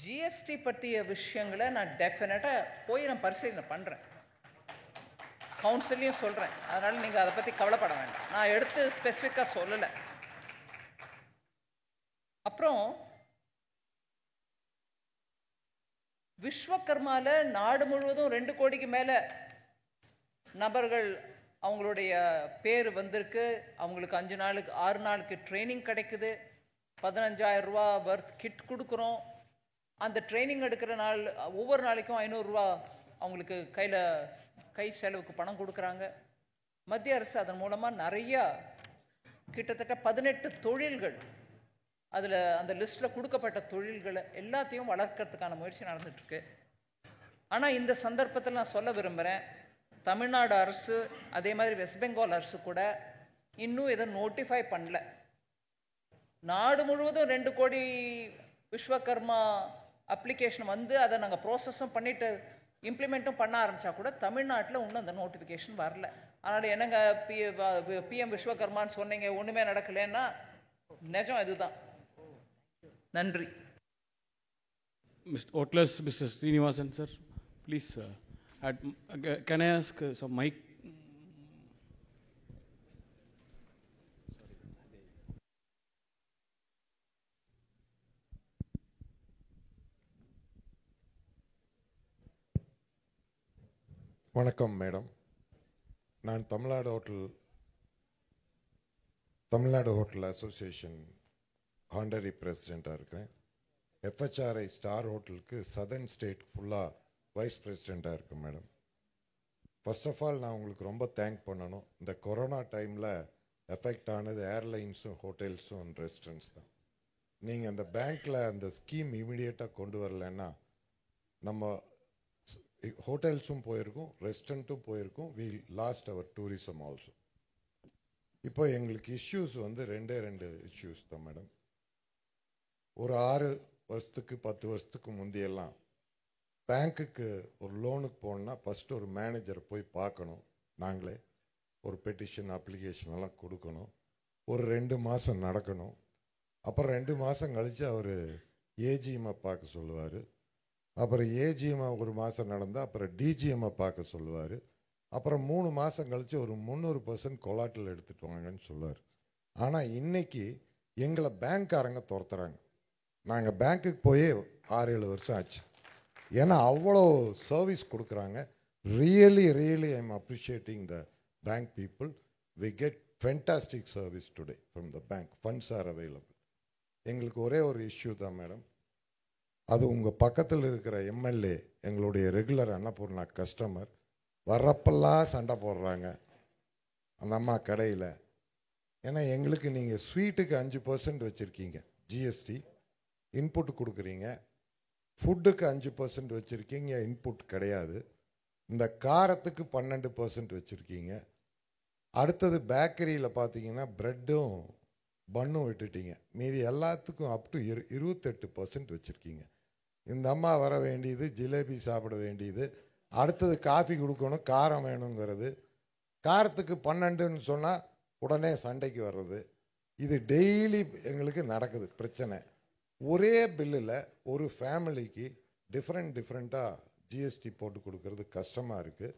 GST பற்றிய விஷயங்களை நான் டெஃபினட்டாக போய் நான் பரிசீலனை பண்ணுறேன், கவுன்சிலையும் சொல்கிறேன். அதனால் நீங்கள் அதை பற்றி கவலைப்பட வேண்டாம். நான் எடுத்து ஸ்பெசிஃபிக்காக சொல்லலை. அப்புறம் விஸ்வகர்மாவில் நாடு முழுவதும் 2 கோடிக்கு மேலே நபர்கள் அவங்களுடைய பேர் வந்திருக்கு. அவங்களுக்கு 5 நாளுக்கு 6 நாளுக்கு ட்ரைனிங் கிடைக்குது. 15,000 ரூபா வர்த் கிட் கொடுக்குறோம். அந்த ட்ரைனிங் எடுக்கிற நாள் ஒவ்வொரு நாளைக்கும் 500 ரூபா அவங்களுக்கு கை செலவுக்கு பணம் கொடுக்குறாங்க. மத்திய அரசு அதன் மூலமாக நிறையா கிட்டத்தட்ட 18 தொழில்கள் அதில் அந்த லிஸ்ட்டில் கொடுக்கப்பட்ட தொழில்களை எல்லாத்தையும் வளர்க்கறதுக்கான முயற்சி நடந்துட்டுருக்கு. ஆனால் இந்த சந்தர்ப்பத்தில் நான் சொல்ல விரும்புகிறேன், தமிழ்நாடு அரசு அதே மாதிரி வெஸ்ட் பெங்கால் அரசு கூட இன்னும் எதை நோட்டிஃபை பண்ணல. நாடு முழுவதும் 2 கோடி விஸ்வகர்மா அப்ளிகேஷன் வந்து அதை நாங்கள் ப்ராசஸும் பண்ணிவிட்டு இம்ப்ளிமெண்ட்டும் பண்ண ஆரம்பித்தா கூட தமிழ்நாட்டில் இன்னும் அந்த நோட்டிஃபிகேஷன் வரல. அதனால் என்னங்க பிஎம் விஸ்வகர்மான்னு சொன்னீங்க, ஒன்றுமே நடக்கலைன்னா நிஜம் இதுதான். நன்றி. Mr. Otlers, Mr. Srinivasan sir, please can I ask some mic? வணக்கம் மேடம். நான் தமிழ்நாடு ஹோட்டல் அசோசியேஷன் ஹாண்டரி பிரசிடெண்ட்டாக இருக்கிறேன். எஃப்ஹெச்ஆர்ஐ ஸ்டார் ஹோட்டலுக்கு சதர்ன் ஸ்டேட் ஃபுல்லாக வைஸ் பிரசிடெண்ட்டாக இருக்கேன் மேடம். ஃபர்ஸ்ட் ஆஃப் ஆல் நான் உங்களுக்கு ரொம்ப தேங்க் பண்ணணும். இந்த கொரோனா டைமில் எஃபெக்ட் ஆனது ஏர்லைன்ஸும் ஹோட்டல்ஸும் ரெஸ்டாரண்ட்ஸ் தான். நீங்கள் அந்த பேங்க்கில் அந்த ஸ்கீம் இமீடியட்டாக கொண்டு வரலன்னா நம்ம ஹோட்டல்ஸும் போயிருக்கும், ரெஸ்டாரண்ட்டும் போயிருக்கும். We lost our tourism also. இப்போ எங்களுக்கு இஷ்யூஸ் வந்து 2 இஷ்யூஸ் தான் மேடம். ஒரு 6 வருஷத்துக்கு 10 வருஷத்துக்கு முந்தையெல்லாம் பேங்க்குக்கு ஒரு லோனுக்கு போகணுன்னா ஃபஸ்ட்டு ஒரு மேனேஜரை போய் பார்க்கணும். நாங்களே ஒரு பெட்டிஷன் அப்ளிகேஷன் எல்லாம் கொடுக்கணும். ஒரு 2 மாதம் நடக்கணும். அப்புறம் 2 மாதம் கழித்து அவர் ஏஜிஎம்மை பார்க்க சொல்லுவார். அப்புறம் ஏஜிஎம்மை ஒரு மாதம் நடந்தால் அப்புறம் டிஜிஎம்மை பார்க்க சொல்லுவார். அப்புறம் 3 மாதம் கழித்து ஒரு 300% கொலாட்டில் எடுத்துகிட்டு வாங்கன்னு சொல்லுவார். ஆனால் இன்றைக்கி எங்களை பேங்க்காரங்க துரத்துறாங்க. நாங்கள் பேங்க்குக்கு போய் 6-7 வருஷம் ஆச்சு. ஏன்னா அவ்வளோ சர்வீஸ் கொடுக்குறாங்க. Really I am appreciating the bank people. We get fantastic service today from the bank. Funds are available. எங்களுக்கு ஒரே ஒரு இஷ்யூ தான் மேடம். அது உங்கள் பக்கத்தில் இருக்கிற எம்எல்ஏ எங்களுடைய ரெகுலர் அன்னபூர்ணா கஸ்டமர். வர்றப்பெல்லாம் சண்டை போடுறாங்க அந்த அம்மா கடையில். ஏன்னா எங்களுக்கு நீங்கள் ஸ்வீட்டுக்கு 5% வச்சுருக்கீங்க ஜிஎஸ்டி, இன்புட் கொடுக்குறீங்க. ஃபுட்டுக்கு 5% வச்சுருக்கீங்க, இன்புட் கிடையாது. இந்த காரத்துக்கு 12% வச்சுருக்கீங்க. அடுத்தது பேக்கரியில் பார்த்தீங்கன்னா ப்ரெட்டும் பன்னும் விட்டுட்டீங்க. மீதி எல்லாத்துக்கும் அப் டு 28% வச்சுருக்கீங்க. இந்த அம்மா வர வேண்டியது ஜிலேபி சாப்பிட வேண்டியது, அடுத்தது காஃபி கொடுக்கணும், காரம் வேணுங்கிறது. காரத்துக்கு 12ன்னு சொன்னால் உடனே சண்டைக்கு வர்றது. இது டெய்லி எங்களுக்கு நடக்குது பிரச்சனை. ஒரே பில்லில் ஒரு ஃபேமிலிக்கு டிஃப்ரெண்ட்டாக ஜிஎஸ்டி போட்டு கொடுக்கறது கஷ்டமாக இருக்குது.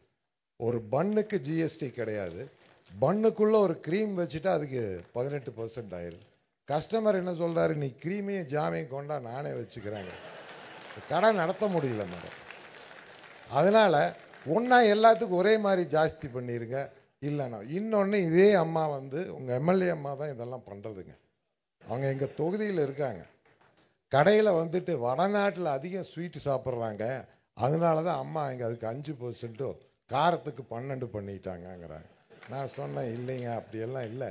ஒரு பன்னுக்கு ஜிஎஸ்டி கிடையாது. பன்னுக்குள்ளே ஒரு க்ரீம் வச்சுட்டா அதுக்கு 18% ஆயிடுது. கஸ்டமர் என்ன சொல்கிறாரு, நீ க்ரீமையும் ஜாமையும் கொண்டா நானே வச்சுக்கிறேங்க. கடை நடத்த முடியல மேடம். அதனால் ஒன்றா எல்லாத்துக்கும் ஒரே மாதிரி ஜாஸ்தி பண்ணிடுங்க. இல்லைண்ணா இன்னொன்று, இதே அம்மா வந்து உங்கள் எம்எல்ஏ அம்மா தான் இதெல்லாம் பண்ணுறதுங்க. அவங்க எங்கள் தொகுதியில் இருக்காங்க. கடையில் வந்துட்டு வடநாட்டில் அதிகம் ஸ்வீட்டு சாப்பிட்றாங்க. அதனால தான் அம்மா இங்கே அதுக்கு 5%, காரத்துக்கு 12 பண்ணிட்டாங்கங்கிறாங்க. நான் சொன்னேன் இல்லைங்க, அப்படியெல்லாம் இல்லை.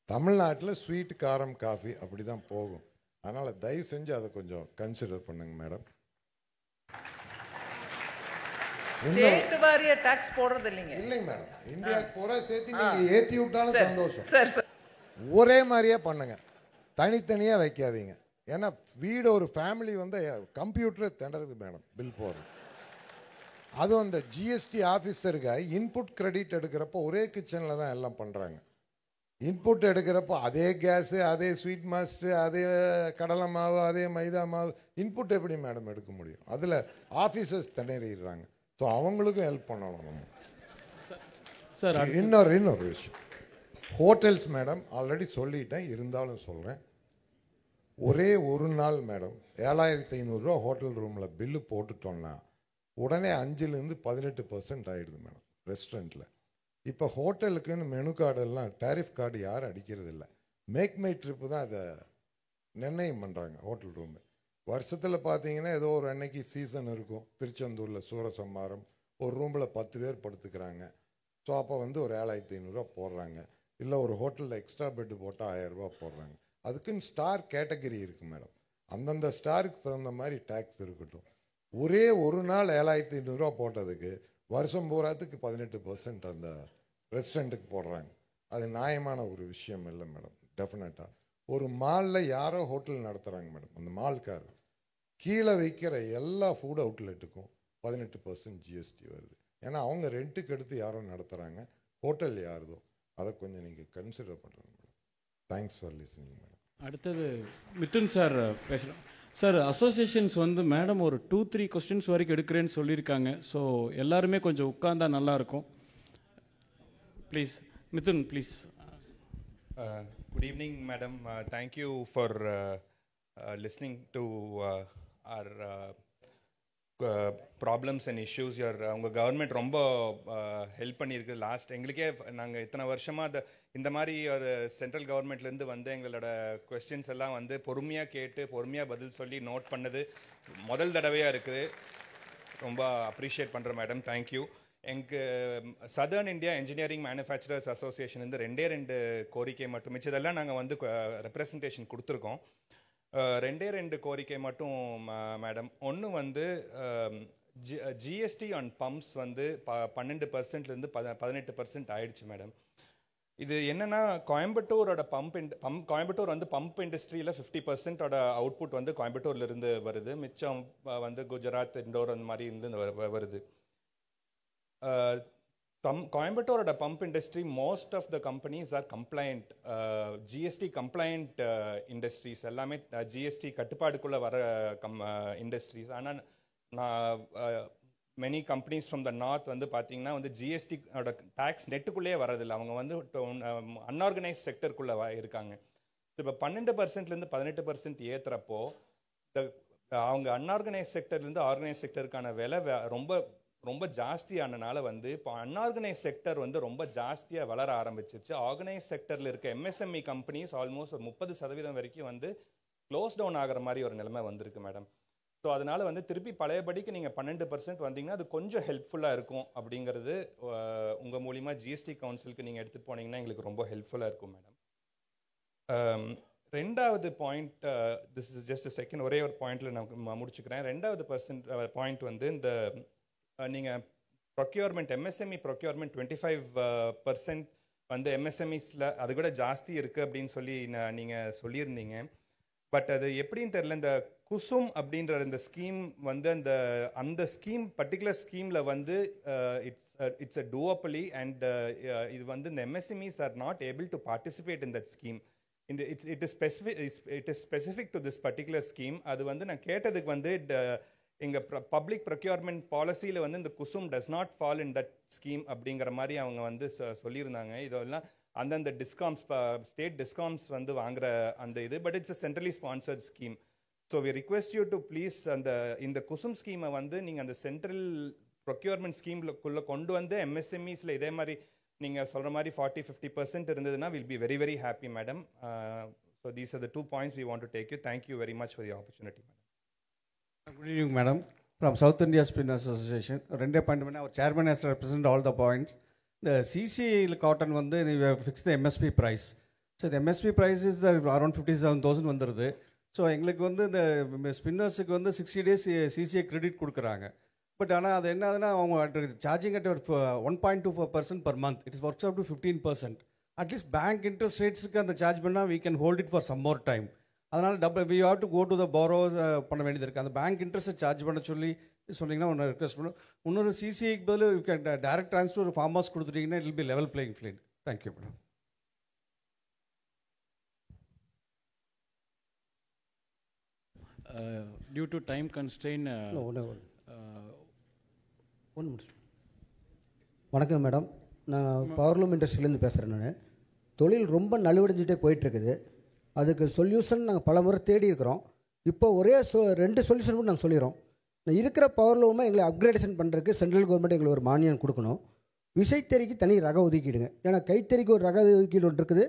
தமிழ்நாட்டில் ஸ்வீட், காரம், காஃபி அப்படி தான் போகும். அதனால் தயவு செஞ்சு அதை கொஞ்சம் கன்சிடர் பண்ணுங்க மேடம். ஸ்டேட் வாரிய டாக்ஸ் போடுறது இல்லைங்க. இல்லைங்க மேடம், இந்தியாவுக்கு பூரா சேர்த்து நீங்கள் ஏற்றி விட்டாலும் சந்தோஷம். சார் ஒரே மாதிரியே பண்ணுங்க, தனித்தனியாக வைக்காதீங்க. ஏன்னா வீடு ஒரு ஃபேமிலி வந்து கம்ப்யூட்டரை திணறுது மேடம் பில் போடுறது. அதுவும் அந்த ஜிஎஸ்டி ஆஃபீஸருக்கு இன்புட் கிரெடிட் எடுக்கிறப்போ ஒரே கிச்சனில் தான் எல்லாம் பண்ணுறாங்க. இன்புட் எடுக்கிறப்போ அதே கேஸு, அதே ஸ்வீட் மாஸ்டர், அதே கடலை மாவு, அதே மைதா மாவு, இன்புட் எப்படி மேடம் எடுக்க முடியும்? அதில் ஆஃபீஸர்ஸ் திணறிடுறாங்க. ஸோ அவங்களுக்கும் ஹெல்ப் பண்ணணும் நம்ம. சார் இன்னொரு விஷயம், ஹோட்டல்ஸ் மேடம் ஆல்ரெடி சொல்லிட்டேன், இருந்தாலும் சொல்கிறேன். ஒரே ஒரு நாள் மேடம் 7500 ஹோட்டல் ரூமில் பில்லு போட்டுட்டோம்னா உடனே 5லேருந்து 18% ஆகிடுது மேடம் ரெஸ்டாரண்ட்டில். இப்போ ஹோட்டலுக்குன்னு மெனு கார்டெல்லாம் டேரிஃப் கார்டு யாரும் அடிக்கிறது இல்லை. மேக் மை ட்ரிப்பு தான் அதை நிர்ணயம் பண்ணுறாங்க ஹோட்டல் ரூமு. வருஷத்தில் பார்த்தீங்கன்னா ஏதோ ஒரு அன்னைக்கு சீசன் இருக்கும். திருச்செந்தூரில் சூரசம்மாரம் ஒரு ரூமில் 10 பேர் படுத்துக்கிறாங்க. ஸோ அப்போ வந்து ஒரு 7500 போடுறாங்க. இல்லை ஒரு ஹோட்டலில் எக்ஸ்ட்ரா பெட்டு போட்டால் 1000 போடுறாங்க. அதுக்குன்னு ஸ்டார் கேட்டகரி இருக்குது மேடம். அந்தந்த ஸ்டாருக்கு தகுந்த மாதிரி டேக்ஸ் இருக்கட்டும். ஒரே ஒரு நாள் 7500 போட்டதுக்கு வருஷம் பூராத்துக்கு 18% அந்த ரெஸ்டாரண்ட்டுக்கு போடுறாங்க. அது நியாயமான ஒரு விஷயம் இல்லை மேடம். டெஃபினட்டாக ஒரு மாலில் யாரோ ஹோட்டல் நடத்துகிறாங்க மேடம். அந்த மால்கார் கீழே வைக்கிற எல்லா ஃபுட் அவுட்லெட்டுக்கும் 18% ஜிஎஸ்டி வருது. ஏன்னா அவங்க ரெண்ட்டுக்கு எடுத்து யாரோ நடத்துகிறாங்க, ஹோட்டல் யாருதோ. அதை கொஞ்சம் நீங்கள் கன்சிடர் பண்ணுறேங்க madam. Thanks for listening madam. அடுத்தது மிதுன் சார் பேசுகிறேன். சார், அசோசியேஷன்ஸ் வந்து மேடம் ஒரு 2-3 கொஸ்டின்ஸ் வரைக்கும் எடுக்கிறேன்னு சொல்லியிருக்காங்க. ஸோ எல்லாருமே கொஞ்சம் உட்கார்ந்தா நல்லாயிருக்கும். Please Mithun, please. Good evening, madam. Thank you for listening to our problems and issues. உங்கள் கவர்மெண்ட் ரொம்ப ஹெல்ப் பண்ணியிருக்கு. லாஸ்ட் எங்களுக்கே நாங்கள் இத்தனை வருஷமாக இந்த மாதிரி ஒரு சென்ட்ரல் கவர்மெண்ட்லேருந்து வந்து எங்களோட கொஸ்டின்ஸ் எல்லாம் வந்து பொறுமையாக கேட்டு பொறுமையாக பதில் சொல்லி நோட் பண்ணது முதல் தடவையாக இருக்குது. ரொம்ப அப்ரிஷியேட் பண்ணுறேன் மேடம். தேங்க்யூ. எங்களுக்கு southern India engineering manufacturers association வந்து 2 கோரிக்கை மட்டும், மிச்சதெல்லாம் நாங்கள் வந்து ரெப்ரசன்டேஷன் கொடுத்துருக்கோம். 2 கோரிக்கை மட்டும் மேடம். ஒன்று வந்து ஜிஎஸ்டி ஆன் பம்ப்ஸ் வந்து 12%லேருந்து 18% ஆயிடுச்சு மேடம். இது என்னன்னா, கோயம்புத்தூரோட கோயம்புத்தூர் வந்து பம்ப் இண்டஸ்ட்ரியில் 50% அவுட்புட் வந்து கோயம்புத்தூர்லேருந்து வருது. மிச்சம் வந்து குஜராத், இண்டோர் அந்த மாதிரி இருந்து வருது. கோயம்புத்தூரோட pump industry most of the companies are compliant, GST compliant industries. எல்லாமே ஜிஎஸ்டி கட்டுப்பாடுக்குள்ளே வர இண்டஸ்ட்ரீஸ். ஆனால் நான் many companies from the north வந்து பார்த்தீங்கன்னா வந்து ஜிஎஸ்டியோட டேக்ஸ் நெட்டுக்குள்ளேயே வரதில்லை. அவங்க வந்து அன்ஆர்கனைஸ் செக்டருக்குள்ளே இருக்காங்க. இப்போ 12%லேருந்து 18% ஏற்றுறப்போ அவங்க அன்ஆர்கனைஸ் செக்டர்லேருந்து ஆர்கனைஸ் செக்டருக்கான விலை ரொம்ப ரொம்ப ஜாஸ்தியானனால வந்து இப்போ அன்ஆர்கனைஸ் செக்டர் வந்து ரொம்ப ஜாஸ்தியாக வளர ஆரம்பிச்சிருச்சு. ஆர்கனைஸ் செக்டரில் இருக்க எம்எஸ்எம்இ கம்பெனிஸ் ஆல்மோஸ்ட் ஒரு 30% வரைக்கும் வந்து க்ளோஸ் டவுன் ஆகிற மாதிரி ஒரு நிலைமை வந்திருக்கு மேடம். ஸோ அதனால் வந்து திருப்பி பழையபடிக்கு நீங்கள் 12% வந்தீங்கன்னா அது கொஞ்சம் ஹெல்ப்ஃபுல்லாக இருக்கும். அப்படிங்கிறது உங்கள் மூலிமா ஜிஎஸ்டி கவுன்சிலுக்கு நீங்கள் எடுத்துகிட்டு போனீங்கன்னா எங்களுக்கு ரொம்ப ஹெல்ப்ஃபுல்லாக இருக்கும் மேடம். ரெண்டாவது point, this is just second, ஒரே ஒரு பாயிண்டில் நான் முடிச்சுக்கிறேன். ரெண்டாவது பாயிண்ட் வந்து இந்த நீங்கள் ப்ரொக்யூர்மெண்ட், எம்எஸ்எம்இ ப்ரொக்யூர்மெண்ட் 25% வந்து எம்எஸ்எம்இஸில் அது கூட ஜாஸ்தி இருக்குது அப்படின்னு சொல்லி நீங்கள் சொல்லியிருந்தீங்க. பட் அது எப்படின்னு தெரியல. இந்த குசும் அப்படின்ற இந்த ஸ்கீம் வந்து அந்த ஸ்கீம் பர்டிகுலர் ஸ்கீமில் வந்து இட்ஸ் அ டூஅப்பலி அண்ட் இது வந்து இந்த MSMEs are not able to participate in that scheme. It is specific to this particular scheme. அது வந்து நான் கேட்டதுக்கு வந்து எங்கள் பப்ளிக் ப்ரொக்யூர்மெண்ட் பாலிசியில் வந்து இந்த Kusum does not fall in that scheme அப்படிங்கிற மாதிரி அவங்க வந்து சொல்லியிருந்தாங்க. இதெல்லாம் அந்தந்த டிஸ்காம்ஸ், ஸ்டேட் டிஸ்காம்ஸ் வந்து வாங்குற அந்த இது. But it's a centrally sponsored scheme. So we request you to please இந்த குசும் ஸ்கீமை வந்து நீங்கள் அந்த சென்ட்ரல் ப்ரொக்யூர்மெண்ட் ஸ்கீம்குள்ளே கொண்டு வந்து எம்எஸ்எம்இஸில் இதே மாதிரி நீங்கள் சொல்கிற மாதிரி 40-50% இருந்ததுன்னா will be very very happy madam. So these are the 2 points we want to take you. Thank you very much for the opportunity, madam. Good evening, madam. From South India Spin Association, 2 point. Our chairman has to represent all the points. The CCI cotton வந்து we have fixed the MSP price. So the MSP price is around 57,000 வந்துருது. So எங்களுக்கு வந்து இந்த ஸ்பின்னர்ஸுக்கு வந்து 60 days CCI credit கொடுக்குறாங்க. But ஆனால் அது என்ன ஆகுதுன்னா அவங்க charging at 1.24% per month. It is works up to 15%. At least bank interest ரேட்ஸுக்கு அந்த சார்ஜ் பண்ணால் we can hold it for some more time. அதனால் we have to go to the borrowers பண்ண வேண்டியது இருக்குது. அந்த பேங்க் இன்ட்ரெஸ்ட்டை சார்ஜ் பண்ண சொன்னீங்கன்னா ஒன்று ரிக்வெஸ்ட் பண்ணும். இன்னொரு சிசிஐக்கு பதில் டைரக்ட் ட்ரான்ஸ்ஃபர் ஃபார்மர்ஸ் கொடுத்துட்டீங்கன்னா it will be level playing field. Thank you madam. Due to time constraint ஒன்று முடிச்சு. வணக்கம் மேடம், நான் பவர்லூம் இண்டஸ்ட்ரியிலேருந்து பேசுகிறேன். நான் தொழில் ரொம்ப நலிவடைஞ்சிட்டே போயிட்டுருக்குது. அதுக்கு சொல்யூஷன் நாங்கள் பல முறை தேடி இருக்கிறோம். இப்போ ஒரே 2 சொல்யூஷன் கூட நாங்கள் சொல்லிடுறோம். இருக்கிற பவர்லூமை எங்களை அப்கிரேடேஷன் பண்ணுறதுக்கு சென்ட்ரல் கவர்மெண்ட் எங்களுக்கு ஒரு மானியம் கொடுக்கணும். விசைத்தறிக்கு தனி ரக ஒதுக்கீடுங்க. ஏன்னா கைத்தறிக்கு ஒரு ரக ஒதுக்கீடு ஒன்று இருக்குது.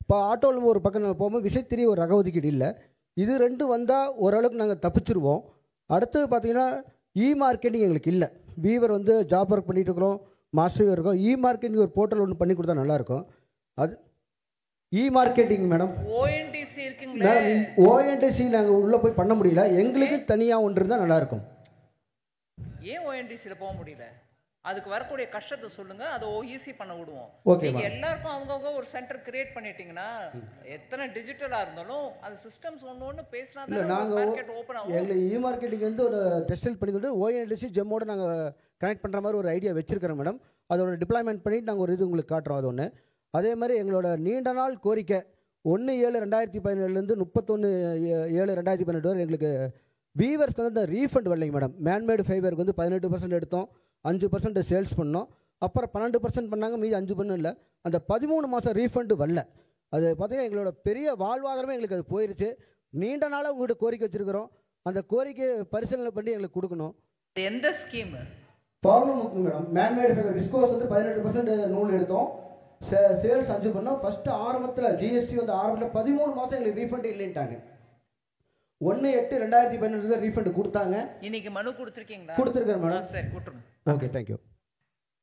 இப்போ ஆட்டோவில் ஒரு பக்கம் நாங்கள் போகும்போது விசைத்தறி ஒரு ரக ஒதுக்கீடு இல்லை. இது 2 வந்தால் ஓரளவுக்கு நாங்கள் தப்பிச்சிருவோம். அடுத்தது பார்த்திங்கன்னா மார்க்கெட்டிங் எங்களுக்கு இல்லை. வீவர் வந்து ஜாப் ஒர்க் பண்ணிகிட்டு இருக்கிறோம், மாஸ்டர் வீவர் இருக்கோம். மார்க்கெட்டிங் ஒரு போர்ட்டல் ஒன்று பண்ணி கொடுத்தா நல்லாயிருக்கும். அது மார்க்கெட்டிங் மேடம். ஓஎன்டிசி இருக்குங்களா? ஓஎன்டிசி நாங்கள் உள்ளே போய் பண்ண முடியல. எங்களுக்கு தனியாக ஒன்று இருந்தால் நல்லாயிருக்கும். ஏன் ஓஎன்டிசியில் போக முடியல? அதுக்கு வரக்கூடிய கஷ்டத்தை சொல்லுங்க, அதை ஈஸி பண்ண விடுவோம். நீங்க எல்லாருக்கும் அவங்கவுங்க ஒரு சென்டர் கிரியேட் பண்ணிட்டீங்கன்னா எத்தனை டிஜிட்டலா இருந்தாலும் அது சிஸ்டம்ஸ் ஒன்று பேசினா தான் மார்க்கெட் ஓபன் ஆகும். எங்களுக்கு மார்க்கெட்டிங் வந்து ஒரு டெஸ்ட் பண்ணி ஓஎன்டிசி ஜெம்மோட நாங்கள் கனெக்ட் பண்ணுற மாதிரி ஒரு ஐடியா வச்சிருக்கிறோம் மேடம். அதோட டிப்ளாய்மெண்ட் பண்ணிட்டு நாங்கள் ஒரு இது உங்களுக்கு காட்டுறோம். அது ஒன்று. அதே மாதிரி எங்களோட நீண்ட நாள் கோரிக்கை 1/7/2017 31/7/2018 வரை எங்களுக்கு வீவர்ஸ்க்கு வந்து ரீஃபண்ட் வரலைங்க மேடம். மேன்மேடு ஃபைபருக்கு வந்து 18% எடுத்தோம், 5% சேல்ஸ் பண்ணோம். அப்புறம் 12% பண்ணாங்க, மீதி 5% இல்லை. அந்த 13 மாதம் ரீஃபண்டு வரல. அது பார்த்திங்கன்னா எங்களோட பெரிய வாழ்வாதாரமே எங்களுக்கு அது போயிடுச்சு. நீண்ட நாளாக உங்கள்கிட்ட கோரிக்கை வச்சுருக்கிறோம். அந்த கோரிக்கையை பரிசீலனை பண்ணி எங்களுக்கு கொடுக்கணும். எந்த scheme? Problem madam, man-made fibre viscose வந்து 18% நூல் எடுத்தோம், சேல்ஸ் 5 பண்ணோம். ஃபஸ்ட்டு ஆரம்பத்தில் ஜிஎஸ்டி வந்து ஆரம்பத்தில் 13 மாதம் எங்களுக்கு ரீஃபண்ட் இல்லைன்ட்டாங்க. 1/8/2018 தான் ரீஃபண்ட் கொடுத்தாங்க. இன்னைக்கு மனு கொடுத்துருக்கீங்களா? கொடுத்துருக்கேன் மேடம். சரி, கொடுத்துருங்க. Okay, thank you.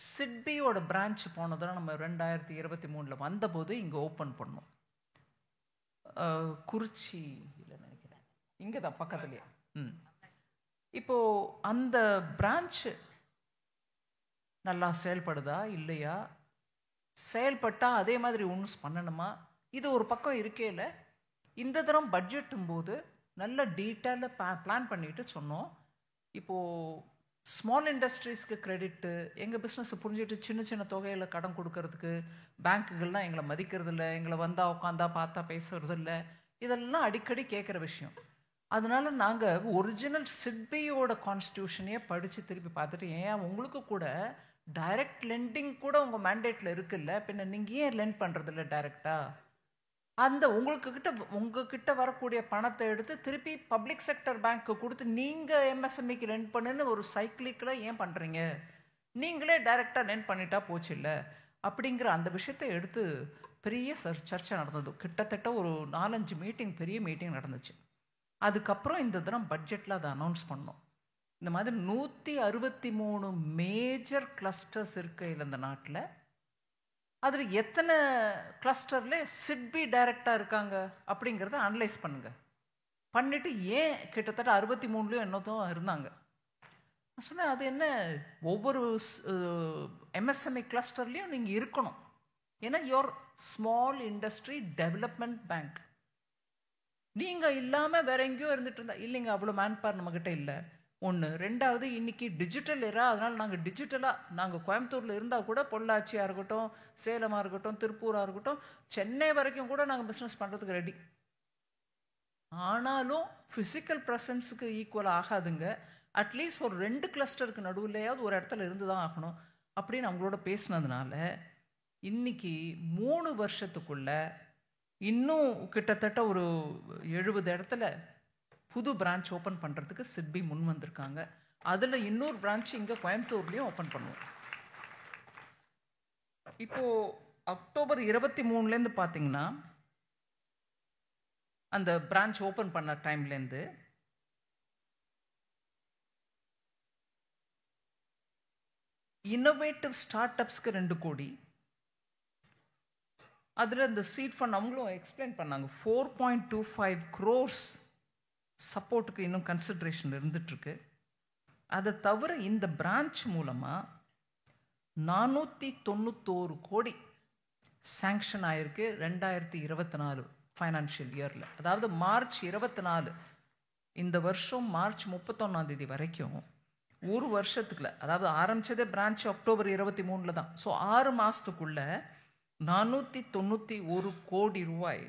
சிட்பியோட பிரான்ச் போனதும் நம்ம 2023 வந்தபோது இங்கே ஓப்பன் பண்ணோம். குறிச்சியில் நினைக்கிறேன், இங்கே தான் பக்கத்துலேயே. இப்போ அந்த பிரான்ச் நல்லா செயல்படுதா இல்லையா, செயல்பட்டா அதே மாதிரி ஒன்றும் பண்ணணுமா, இது ஒரு பக்கம் இருக்கேல. இந்த தரம் பட்ஜெட்டும் போது நல்ல டீட்டெயிலாக பிளான் பண்ணிட்டு சொன்னோம். இப்போது ஸ்மால் இண்டஸ்ட்ரீஸ்க்கு கிரெடிட்டு, எங்கள் பிஸ்னஸை புரிஞ்சுட்டு சின்ன சின்ன தொகையில் கடன் கொடுக்கறதுக்கு பேங்க்குகள்லாம் எங்களை மதிக்கிறதில்ல, எங்களை வந்தால் உட்காந்தா பார்த்தா பேசுறதில்ல. இதெல்லாம் அடிக்கடி கேட்குற விஷயம். அதனால நாங்கள் ஒரிஜினல் சிட்பியோட கான்ஸ்டியூஷனையே படித்து திருப்பி பார்த்துட்டு, ஏன் உங்களுக்கு கூட டைரக்ட் லெண்டிங் கூட உங்கள் மேண்டேட்டில் இருக்குல்ல, பின்ன நீங்கள் ஏன் லெண்ட் பண்ணுறதில்ல டைரெக்டாக? அந்த உங்ககிட்ட வரக்கூடிய பணத்தை எடுத்து திருப்பி பப்ளிக் செக்டர் பேங்க்கு கொடுத்து நீங்கள் எம்எஸ்எம்இக்கு லெண்ட் பண்ணுன்னு ஒரு சைக்கிளிக்கில் ஏன் பண்ணுறீங்க? நீங்களே டைரெக்டாக லெண்ட் பண்ணிட்டா போச்சு இல்லை அப்படிங்கிற அந்த விஷயத்தை எடுத்து பெரிய சர்ச்சை நடந்தது. கிட்டத்தட்ட ஒரு 4-5 மீட்டிங், பெரிய மீட்டிங் நடந்துச்சு. அதுக்கப்புறம் இந்த தினம் பட்ஜெட்டில் அதை அனௌன்ஸ் பண்ணோம். இந்த மாதிரி 163 மேஜர் கிளஸ்டர்ஸ் இருக்கையில் இந்த நாட்டில், அதில் எத்தனை கிளஸ்டரில் சிட்பி டைரக்டாக இருக்காங்க அப்படிங்கிறத அனலைஸ் பண்ணுங்க. பண்ணிவிட்டு ஏன் கிட்டத்தட்ட 63 என்னதும் இருந்தாங்க. நான் சொன்னேன், அது என்ன, ஒவ்வொரு எம்எஸ்எம்இ கிளஸ்டர்லேயும் நீங்கள் இருக்கணும். ஏன்னா your small industry development bank. நீங்கள் இல்லாமல் வேற எங்கேயோ இருந்துட்டு இருந்தா இல்லைங்க, அவ்வளோ மேன்பவர் நம்மக்கிட்ட இல்லை. ஒன்று. ரெண்டாவது, இன்றைக்கி டிஜிட்டல் ஏரா. அதனால் நாங்கள் டிஜிட்டலாக கோயம்புத்தூரில் இருந்தால் கூட பொள்ளாச்சியாக இருக்கட்டும், சேலமாக இருக்கட்டும், திருப்பூராக இருக்கட்டும், சென்னை வரைக்கும் கூட நாங்கள் பிஸ்னஸ் பண்ணுறதுக்கு ரெடி. ஆனாலும் ஃபிசிக்கல் ப்ரெசன்ஸுக்கு ஈக்குவல் ஆகாதுங்க. அட்லீஸ்ட் ஒரு 2 கிளஸ்டருக்கு நடுவுலையாவது ஒரு இடத்துல இருந்து தான் ஆகணும் அப்படின்னு அவங்களோட பேசினதுனால இன்றைக்கி 3 வருஷத்துக்குள்ள இன்னும் கிட்டத்தட்ட ஒரு 70 இடத்துல புது பிரான்ச் ஓப்பன் பண்ணுறதுக்கு சிட்பி முன் வந்திருக்காங்க. அதில் இன்னொரு பிரான்ச் இங்கே கோயம்புத்தூர்லேயும் ஓப்பன் பண்ணுவோம். இப்போது அக்டோபர் 23 பார்த்தீங்கன்னா அந்த பிரான்ச் ஓப்பன் பண்ண டைம்லேருந்து இன்னோவேட்டிவ் ஸ்டார்ட் அப்ஸ்க்கு 2 கோடி. அதில் இந்த சீட் ஃபண்ட் அவங்களும் எக்ஸ்பிளைன் பண்ணாங்க. 4.25 crores சப்போர்ட்டுக்கு இன்னும் கன்சிடரேஷன் இருந்துகிட்ருக்கு. அதை தவிர இந்த பிரான்ச் மூலமாக 491 கோடி சாங்ஷன் ஆகிருக்கு 2024 ஃபைனான்ஷியல் இயரில். அதாவது மார்ச் 24 இந்த வருஷம் மார்ச் 31 வரைக்கும் ஒரு வருஷத்துக்குள்ள, அதாவது ஆரம்பித்ததே பிரான்ச் அக்டோபர் 23 தான். ஸோ 6 மாதத்துக்குள்ள 491 கோடி ரூபாய்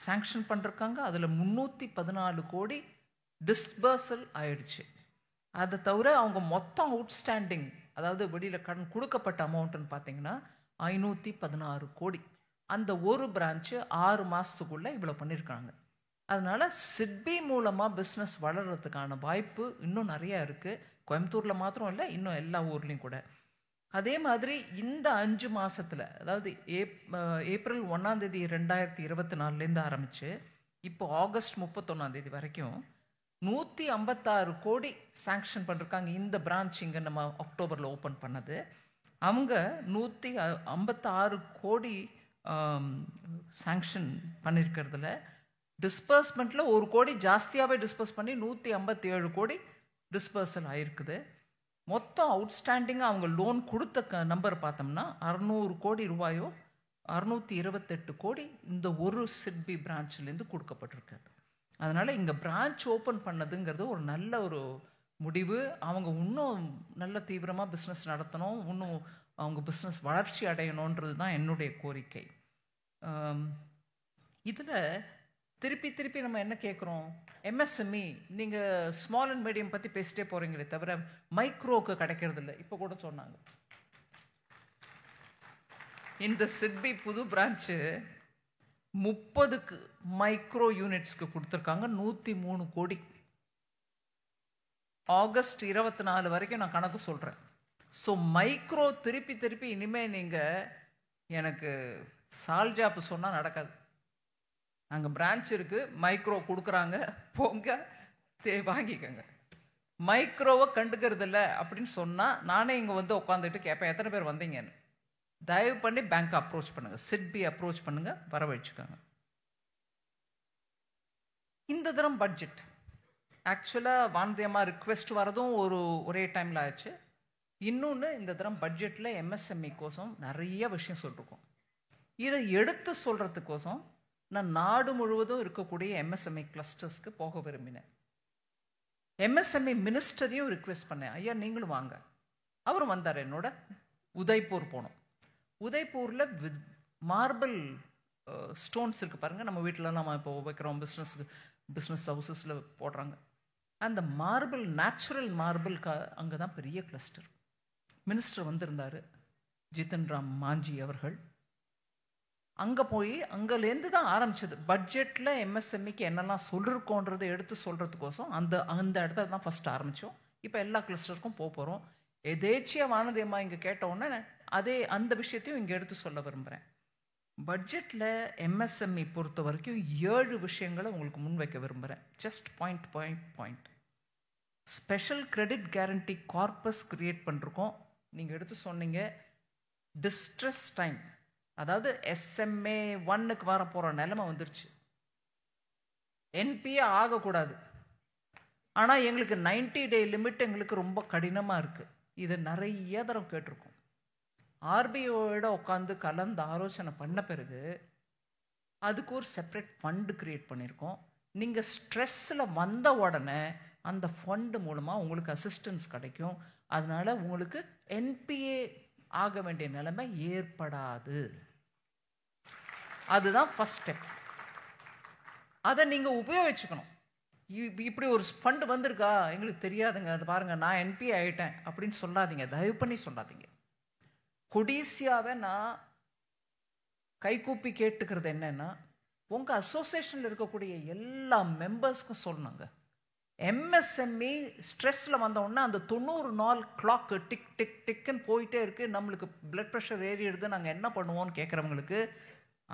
சாங்ஷன் பண்ணிருக்காங்க. அதில் 314 கோடி டிஸ்பர்சல் ஆயிடுச்சு. அதை தவிர அவங்க மொத்தம் அவுட்ஸ்டாண்டிங், அதாவது வெளியில் கடன் கொடுக்கப்பட்ட அமௌண்ட்டுன்னு பார்த்தீங்கன்னா 516 கோடி. அந்த ஒரு பிரான்ச்சு 6 மாதத்துக்குள்ளே இவ்வளோ பண்ணியிருக்காங்க. அதனால் சிட்பி மூலமாக பிஸ்னஸ் வளர்கிறதுக்கான வாய்ப்பு இன்னும் நிறையா இருக்குது. கோயம்புத்தூரில் மாத்திரம் இல்லை, இன்னும் எல்லா ஊர்லேயும் கூட. அதே மாதிரி இந்த 5 மாதத்தில், அதாவது ஏப்ரல் 1 2024 ஆரம்பித்து இப்போ ஆகஸ்ட் 31 வரைக்கும் 156 கோடி சாங்ஷன் பண்ணிருக்காங்க. இந்த பிரான்ச் இங்கே நம்ம அக்டோபரில் ஓப்பன் பண்ணது, அவங்க 156 கோடி சாங்ஷன் பண்ணியிருக்கிறதுல டிஸ்பர்ஸ்மெண்ட்டில் 1 கோடி ஜாஸ்தியாகவே டிஸ்பர்ஸ் பண்ணி 157 கோடி டிஸ்பர்சல் ஆகிருக்குது. மொத்தம் அவுட்ஸ்டாண்டிங்காக அவங்க லோன் கொடுத்த நம்பர் பார்த்தோம்னா 600 கோடி ரூபாயோ 628 கோடி இந்த ஒரு சிட்பி பிரான்ச்லேருந்து கொடுக்கப்பட்டிருக்காது. அதனால் இங்கே பிரான்ச் ஓப்பன் பண்ணதுங்கிறது ஒரு நல்ல ஒரு முடிவு. அவங்க இன்னும் நல்ல தீவிரமாக பிஸ்னஸ் நடத்தணும், இன்னும் அவங்க பிஸ்னஸ் வளர்ச்சி அடையணுன்றது தான் என்னுடைய கோரிக்கை. இதில் திருப்பி நம்ம என்ன கேட்குறோம், எம்எஸ்எம்இ நீங்கள் ஸ்மால் அண்ட் மீடியம் பற்றி பேசிட்டே போகிறீங்களே தவிர மைக்ரோக்கு கிடைக்கிறது இல்லை. இப்போ கூட சொன்னாங்க இந்த சிட்பி புது பிரான்ச்சு 30 மைக்ரோ யூனிட்ஸ்க்கு கொடுத்துருக்காங்க, 103 கோடி. ஆகஸ்ட் 24 வரைக்கும் நான் கணக்கு சொல்கிறேன். ஸோ மைக்ரோ திருப்பி இனிமேல் நீங்கள் எனக்கு சால்ஜாப்பு சொன்னால் நடக்காது. அங்கே பிரான்ச் இருக்குது, மைக்ரோ கொடுக்குறாங்க, போங்க வாங்கிக்கோங்க. மைக்ரோவை கண்டுக்கிறது இல்லை அப்படின்னு சொன்னால் நானே இங்கே வந்து உட்காந்துட்டு கேட்பேன் எத்தனை பேர் வந்தீங்கன்னு. தயவு பண்ணி பேங்க் அப்ரோச் பண்ணுங்கள், சிட்பி அப்ரோச் பண்ணுங்கள், வரவழைச்சுக்கோங்க. இந்த தரம் பட்ஜெட் ஆக்சுவலாக வானதியம்மா ரிக்வெஸ்ட் வரதும் ஒரே டைமில் ஆச்சு. இன்னொன்று, இந்த தரம் பட்ஜெட்டில் எம்எஸ்எம்இ கோசம் நிறைய விஷயம் சொல்லிருக்கோம். இதை எடுத்து சொல்கிறதுக்கோசம் நான் நாடு முழுவதும் இருக்கக்கூடிய எம்எஸ்எம்இ கிளஸ்டர்ஸ்க்கு போக விரும்பினேன். எம்எஸ்எம்இ மினிஸ்டரையும் ரிக்வெஸ்ட் பண்ணேன், ஐயா நீங்களும் வாங்க. அவரும் வந்தார் என்னோட. உதய்பூர் போனோம். உதய்பூரில் மார்பிள் ஸ்டோன்ஸ் இருக்குது பாருங்கள், நம்ம வீட்டிலலாம் நம்ம இப்போ வைக்கிறோம், பிஸ்னஸ் ஹவுசஸில் போடுறாங்க. அந்த மார்பிள், நேச்சுரல் மார்பிள் அங்கே தான் பெரிய கிளஸ்டர். மினிஸ்டர் வந்திருந்தார், ஜித்தன் ராம் மாஞ்சி அவர்கள். அங்கே போய் அங்கேருந்து தான் ஆரம்பிச்சது. பட்ஜெட்டில் எம்எஸ்எம்இக்கு என்னெல்லாம் சொல்லிருக்கோன்றதை எடுத்து சொல்கிறதுக்கோசம் அந்த இடத்துல தான் ஃபஸ்ட்டு ஆரம்பித்தோம். இப்போ எல்லா கிளஸ்டருக்கும் போகிறோம். எதேச்சியாக வானதியம்மா இங்கே கேட்டவுடனே அந்த விஷயத்தையும் இங்கே எடுத்து சொல்ல விரும்புகிறேன். பட்ஜெட்டில் எம்எஸ்எம்இ பொறுத்த வரைக்கும் 7 விஷயங்களை உங்களுக்கு முன்வைக்க விரும்புகிறேன். Just point. Special credit guarantee corpus create பண்ணிருக்கோம். நீங்கள் எடுத்து சொன்னீங்க டிஸ்ட்ரெஸ் டைம், அதாவது SMA 1க்கு வர போகிற நிலைமை வந்துருச்சு. என்பிஏ ஆகக்கூடாது, ஆனால் எங்களுக்கு 90 டே லிமிட் எங்களுக்கு ரொம்ப கடினமாக இருக்குது. இதை நிறைய தரம் கேட்டிருக்கோம். ஆர்பிஐயோட உட்காந்து கலந்து ஆலோசனை பண்ண பிறகு அதுக்கு ஒரு செப்பரேட் ஃபண்டு கிரியேட் பண்ணியிருக்கோம். நீங்கள் ஸ்ட்ரெஸ்ஸில் வந்த உடனே அந்த ஃபண்டு மூலமாக உங்களுக்கு அசிஸ்டன்ஸ் கிடைக்கும். அதனால் உங்களுக்கு என்பிஏ ஆக வேண்டிய நிலைமை ஏற்படாது. அதுதான் ஃபர்ஸ்ட் ஸ்டெப். அதை நீங்கள் உபயோகிச்சுக்கணும். இப்படி ஒரு ஃபண்டு வந்திருக்கா எங்களுக்கு தெரியாதுங்க, அது பாருங்கள் நான் என்பிஏ ஆகிட்டேன் அப்படின்னு சொல்லாதீங்க, தயவு பண்ணி சொல்லாதீங்க. கொடிசியாவை நான் கைகூப்பி கேட்டுக்கிறது என்னன்னா, உங்கள் அசோசியேஷனில் இருக்கக்கூடிய எல்லா மெம்பர்ஸ்க்கும் சொல்லணுங்க, எம்எஸ்எம்இ ஸ்ட்ரெஸ்ஸில் வந்தோடனே அந்த 90 நாள் கிளாக்கு டிக் டிக் டிக்குன்னு போயிட்டே இருக்குது, நம்மளுக்கு பிளட் ப்ரெஷர் ஏறிடுது, நாங்கள் என்ன பண்ணுவோன்னு கேட்குறவங்களுக்கு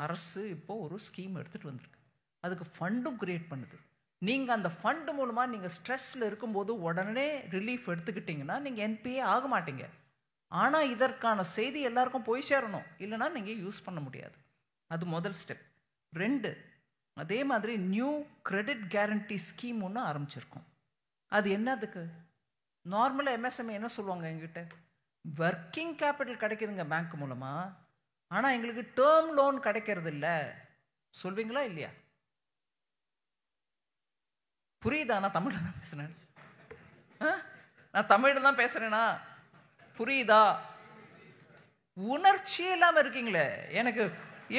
அரசு இப்போது ஒரு ஸ்கீம் எடுத்துகிட்டு வந்திருக்கு. அதுக்கு ஃபண்டும் க்ரியேட் பண்ணுது. நீங்கள் அந்த ஃபண்டு மூலமாக நீங்கள் ஸ்ட்ரெஸ்ஸில் இருக்கும்போது உடனே ரிலீஃப் எடுத்துக்கிட்டிங்கன்னா நீங்கள் என்பிஏ ஆக மாட்டீங்க. ஆனால் இதற்கான செய்தி எல்லாருக்கும் போய் சேரணும், இல்லைனா நீங்கள் யூஸ் பண்ண முடியாது. அது முதல் ஸ்டெப். 2, அதே மாதிரி நியூ கிரெடிட் கேரண்டி ஸ்கீம் ஒன்று ஆரம்பிச்சிருக்கோம். அது என்னதுக்கு? நார்மலாக எம்எஸ்எம்இ என்ன சொல்லுவாங்க எங்கிட்ட, ஒர்க்கிங் கேபிட்டல் கிடைக்குதுங்க பேங்க் மூலமாக, ஆனால் எங்களுக்கு டேர்ம் லோன் கிடைக்கிறது இல்லை சொல்வீங்களா இல்லையா? புரியுதா? நான் தமிழில் தான் பேசுகிறேன். நான் தமிழில் தான் பேசுகிறேன்னா புரியுதா? உணர்ச்சி இல்லாமல் இருக்கீங்களே, எனக்கு